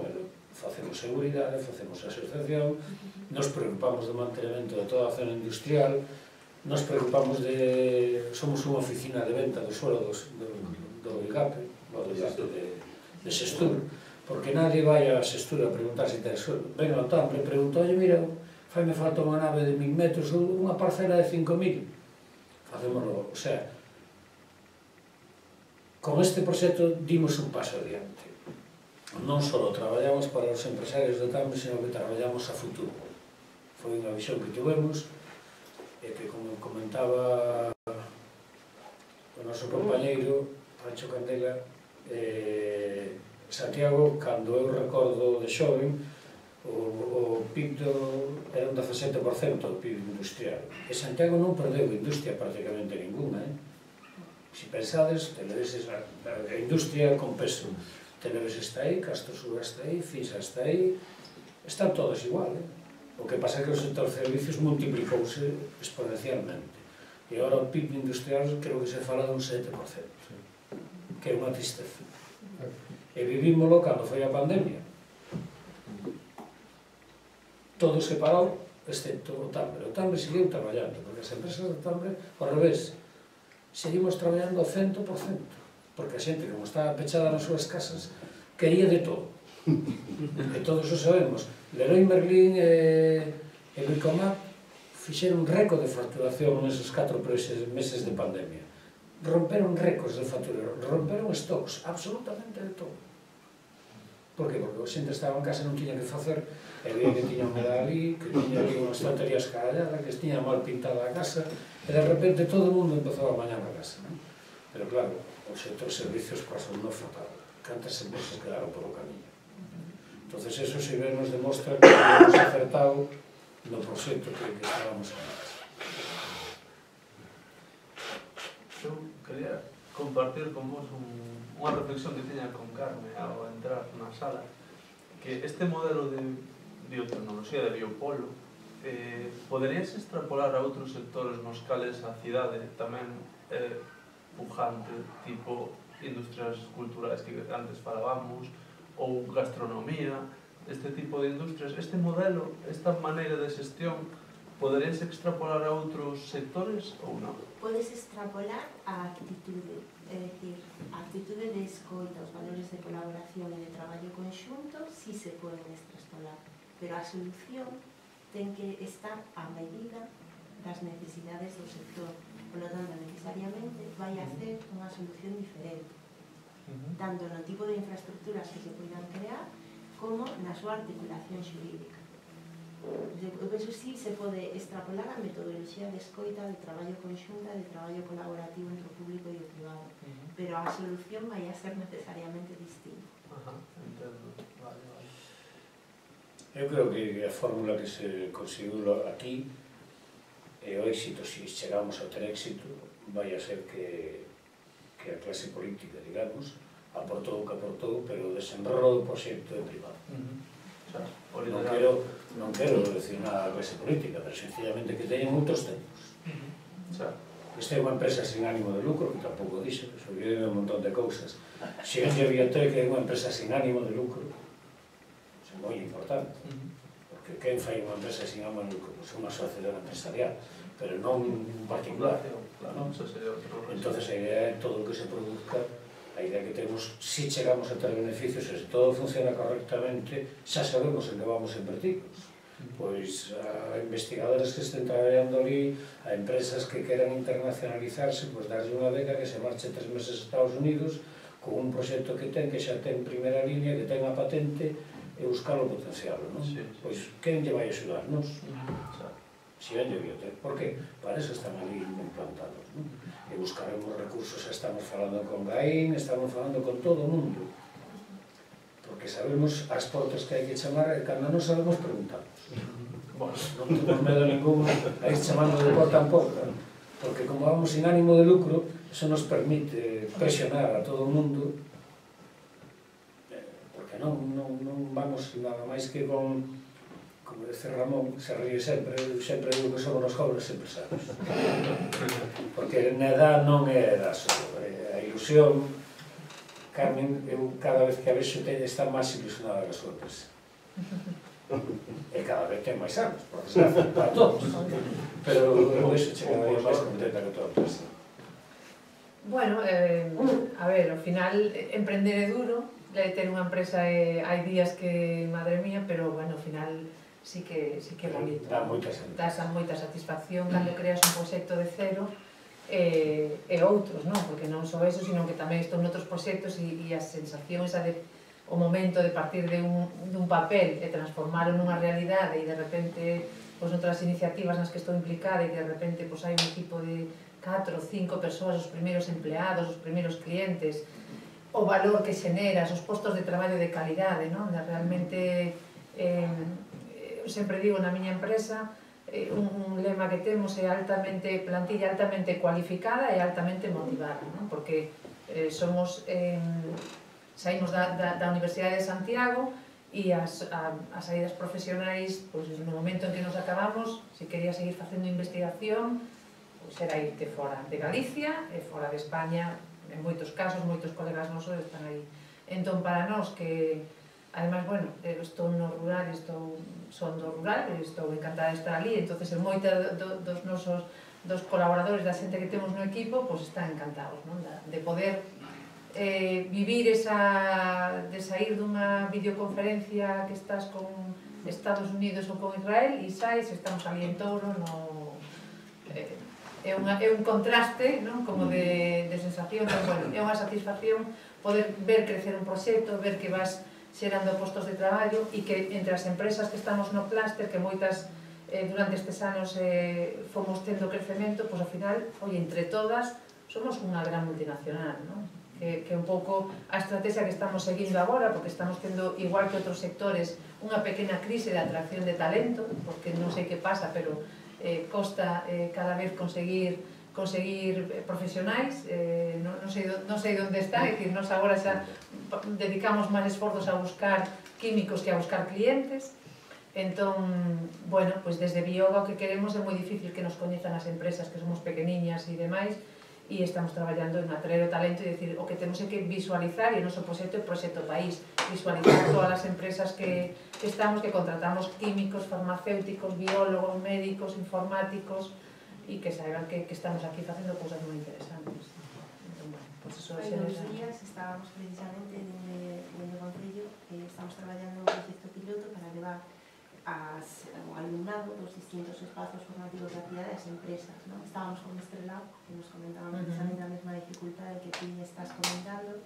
facemos seguridade, facemos asociación, nos preocupamos do mantenimento de toda a zona industrial, nos preocupamos de... somos unha oficina de venta do suelo do IGAPE, de Xestur, porque nadie vai a Xestur a preguntar se ten suelo. Ven ao Tambre e pregunta, oye, mira, faime falta unha nave de 1000 metros ou unha parcela de 5000. Facémoslo, o sea, con este proxecto dimos un paso adiante. Non só traballamos para os empresarios do Tambre, sino que traballamos a futuro. Foi unha visión que tivemos e que, como comentaba o noso compañeiro Pancho Candela, Santiago, cando eu recordo de xoven, o PIB era un 17% do PIB industrial. E Santiago non perdeu industria prácticamente ninguna. Se pensades, Televes a industria con peso. Televes está aí, Castrosur está aí, Fisa está aí, están todos igual. O que pasa é que o sector de servicios multiplicouse exponencialmente. E agora o PIB industrial creo que se fala dun 7%. Que é unha tristeza. E vivímoslo cando foi a pandemia. Todo se parou, excepto o Tambre. O Tambre seguiu traballando, porque as empresas do Tambre, ao revés, seguimos traballando ao 100%, porque a xente, como estaba pechada nas súas casas, quería de todo. E todos o sabemos. Leroy Merlin e Bricomat fixeron un récord de facturación neses 4 meses de pandemia. Romperon récords de facturación, romperon stocks, absolutamente de todo. Por que? Porque a xente estaba en casa e non tiña que facer, e veía que tiña unha edad ali, que tiña ali unhas estanterías escarallada, que tiña mal pintada a casa, e de repente todo o mundo empezou a bañar a casa. Pero claro, o sector servicios pasou no fatal. Cantas empresas quedaron polo camiño. Entón, eso se ve nos demostra que hemos acertado no proxecto que estábamos en. Eu quería compartir con vos unha reflexión que teña con Carme ao entrar na sala, que este modelo de biotecnoloxía, de biopolo, poderías extrapolar a outros sectores nos cales a cidade tamén pujante, tipo industrias culturais que antes falábamos, ou gastronomía, este tipo de industrias, este modelo, esta maneira de xestión, poderías extrapolar a outros sectores ou non? Podes extrapolar a actitude, é dicir, a actitude de escoita, os valores de colaboración e de traballo conxunto, si se poden extrapolar, pero a solución ten que estar a medida das necesidades do sector, polo tanto, necesariamente vai a ser unha solución diferente, tanto no tipo de infraestructuras que se poidan crear, como na súa articulación xurídica. Eu penso que sí se pode extrapolar a metodoloxía de escoita, de traballo conxunta, de traballo colaborativo entre o público e o privado, pero a solución vai a ser necesariamente distinta. Entendo, vale. Eu creo que a fórmula que se conseguiu aquí e o éxito, se chegamos a ter éxito, vai a ser que a clase política, digamos, aportou o que aportou, pero desenrolou o proxecto de privado. Non quero decir nada da clase política, pero sencillamente que teñen outros tempos. Esta é unha empresa sin ánimo de lucro, que tampouco dixo, que se olvide un montón de cousas. Xeonlle Biotech é unha empresa sin ánimo de lucro, é moi importante, porque quen fai unha empresa sin ánimo de lucro? Pois é unha sociedade empresarial, pero non un particular. Entón, a idea é todo o que se produzca, a idea que temos, si chegamos a ter beneficios, e se todo funciona correctamente, xa sabemos en que vamos a invertir. Pois a investigadores que estén traballando ali, a empresas que queran internacionalizarse, pois darlle unha beca que se marche 3 meses a Estados Unidos con un proxecto que ten, que xa ten primeira línea, que ten a patente, e buscar o potencial, non? Pois quen lle vai axudarnos? Xeonlle Biotech. Por que? Para eso están ali implantados, non? E buscaremos recursos, estamos falando con GAIN, estamos falando con todo o mundo, porque sabemos as portas que hai que chamar, e cando non sabemos preguntamos. Non temos medo ningún a ir chamando de porta en porta, porque como vamos sin ánimo de lucro, eso nos permite presionar a todo o mundo, porque non vamos nada máis que con, como dice Ramón, se ríe sempre, eu sempre digo que somos os jóvenes empresarios, porque na edad non é edad só, a ilusión. Carmen, eu cada vez que a vexo está máis ilusionada que a súa empresa, e cada vez ten máis anos, por desgracia, para todos, pero eu vexo cada vez máis contenta que a tua empresa. Bueno, a ver, ao final emprender é duro, ter unha empresa hai días que, madre mía, pero bueno, ao final sí que é bonito. Dá moita satisfacción cando creas un proxecto de cero e outros, non? Porque non só eso, sino que tamén estou noutros proxectos e a sensación esa de o momento de partir de un papel e transformarlo nunha realidade e de repente, pois, noutras iniciativas nas que estou implicada e de repente, pois, hai un equipo de 4 ou 5 persoas, os primeiros empleados, os primeiros clientes, o valor que xeneras, os postos de traballo de calidade, non? Realmente, eu sempre digo na miña empresa, un lema que temos é plantilla altamente cualificada e altamente motivada, porque saímos da Universidade de Santiago e as saídas profesionais, no momento en que nos acabamos, se quería seguir facendo investigación, era irte fora de Galicia e fora de España, en moitos casos, moitos colegas nosos están aí. Entón, para nós que, además, bueno, estou no rural, son do rural, estou encantada de estar ali, entonces moita dos colaboradores, da xente que temos no equipo, pois están encantados, non? De poder vivir de sair dunha videoconferencia que estás con Estados Unidos ou con Israel e sais, estamos ali en Touro, é un contraste, non? Como de sensación, pero bueno, é unha satisfacción poder ver crecer un proxecto, ver que vas xerando postos de traballo e que entre as empresas que estamos no clúster, que moitas durante estes anos fomos tendo crecemento, pois ao final, entre todas, somos unha gran multinacional, non? Que un pouco a estrategia que estamos seguindo agora, porque estamos tendo, igual que outros sectores, unha pequena crise de atracción de talento, porque non sei que pasa, pero costa cada vez conseguir profesionais, non sei onde está, é dicir, nos agora xa dedicamos máis esforzos a buscar químicos que a buscar clientes. Entón, bueno, pois desde Bioga o que queremos é moi difícil que nos coñezan as empresas, que somos pequeniñas e demais, e estamos traballando en atraer o talento e dicir, o que temos é que visualizar, e o noso proxecto é o proxecto país, visualizar todas as empresas que estamos, que contratamos químicos, farmacéuticos, biólogos, médicos, informáticos, e que saiban que estamos aquí facendo cousas moi interesantes. Entón, bueno, pois eso Hai uns días estábamos precisamente no Concello, estamos traballando un proxecto piloto para levar o alumnado dos distintos espazos formativos da cidade as empresas, non? Estábamos con Estrelao, que nos comentaban precisamente a mesma dificultade que ti estás comentando,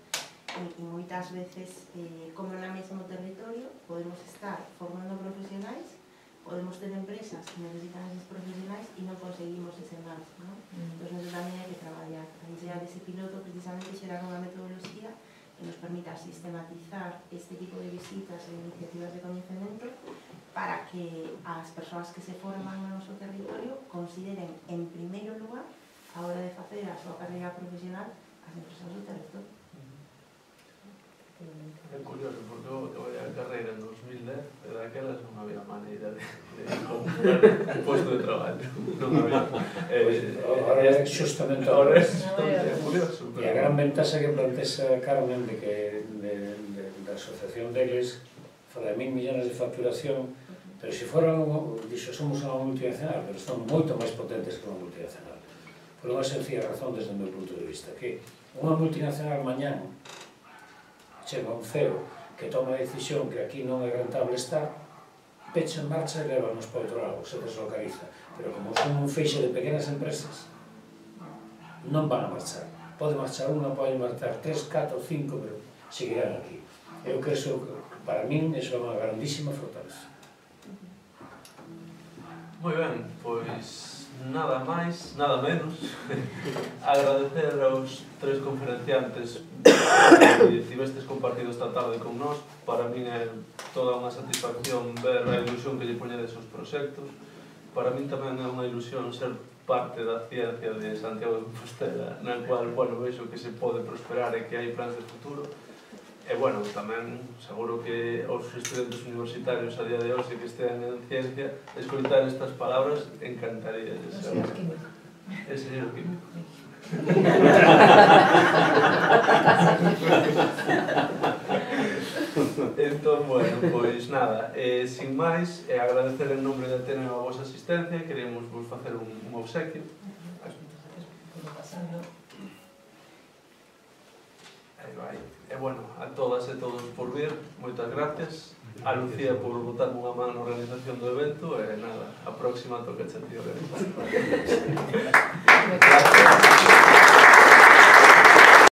e moitas veces, como na mesmo territorio, podemos estar formando profesionais, podemos ter empresas que necesitan esos profesionais e non conseguimos ese match, non? Entón, eso tamén hai que traballar. A idea dese piloto, precisamente, xerar unha metodoloxía que nos permita sistematizar este tipo de visitas e iniciativas de coñecemento para que as persoas que se forman no noso territorio consideren en primeiro lugar, a hora de facer a súa carreira profesional, as empresas do territorio. É curioso, porque eu acabei a carreira en 2010 e daquelas non había maneira de comprar un posto de traballo. Non había. Ahora é justamente ahora é curioso. E a gran ventaxa que plantexa Carmen de que da asociación deles fala de 1.000 millones de facturación, pero se foran, dixo, somos unha multinacional, pero son moito máis potentes que unha multinacional. Por unha sencilla razón desde o meu punto de vista, que unha multinacional mañán chega un CEO que toma a decisión que aquí non é rentable estar, pecha en marcha e levanos para outro lado, se deslocaliza. Pero como son un feixe de pequenas empresas, non van a marchar. Pode marchar unha, pode marchar 3, 4, 5, pero seguirán aquí. Eu que eso, para min, eso é unha grandísima fortaleza. Moi ben, pois nada máis, nada menos. Agradecer aos tres conferenciantes que tivestes compartido esta tarde con nós. Para min é toda unha satisfacción ver a ilusión que lle poñedes aos proxectos. Para min tamén é unha ilusión ser parte da ciencia de Santiago de Compostela, na cual, bueno, vexo que se pode prosperar e que hai plans de futuro. E, bueno, tamén, seguro que aos estudantes universitarios a día de hoxe que estean en ciencia, escoitar estas palabras encantaría. O señor químico. El señor químico. Entón, bueno, pois nada, sin máis, agradecer en nombre de Ateneo a vosa asistencia, queremos vos facer un obsequio. Aí vai. E, bueno, a todas e todos por vir, moitas gracias. A Lucía por botarme unha man na organización do evento, e nada, a próxima toca a ti organizar.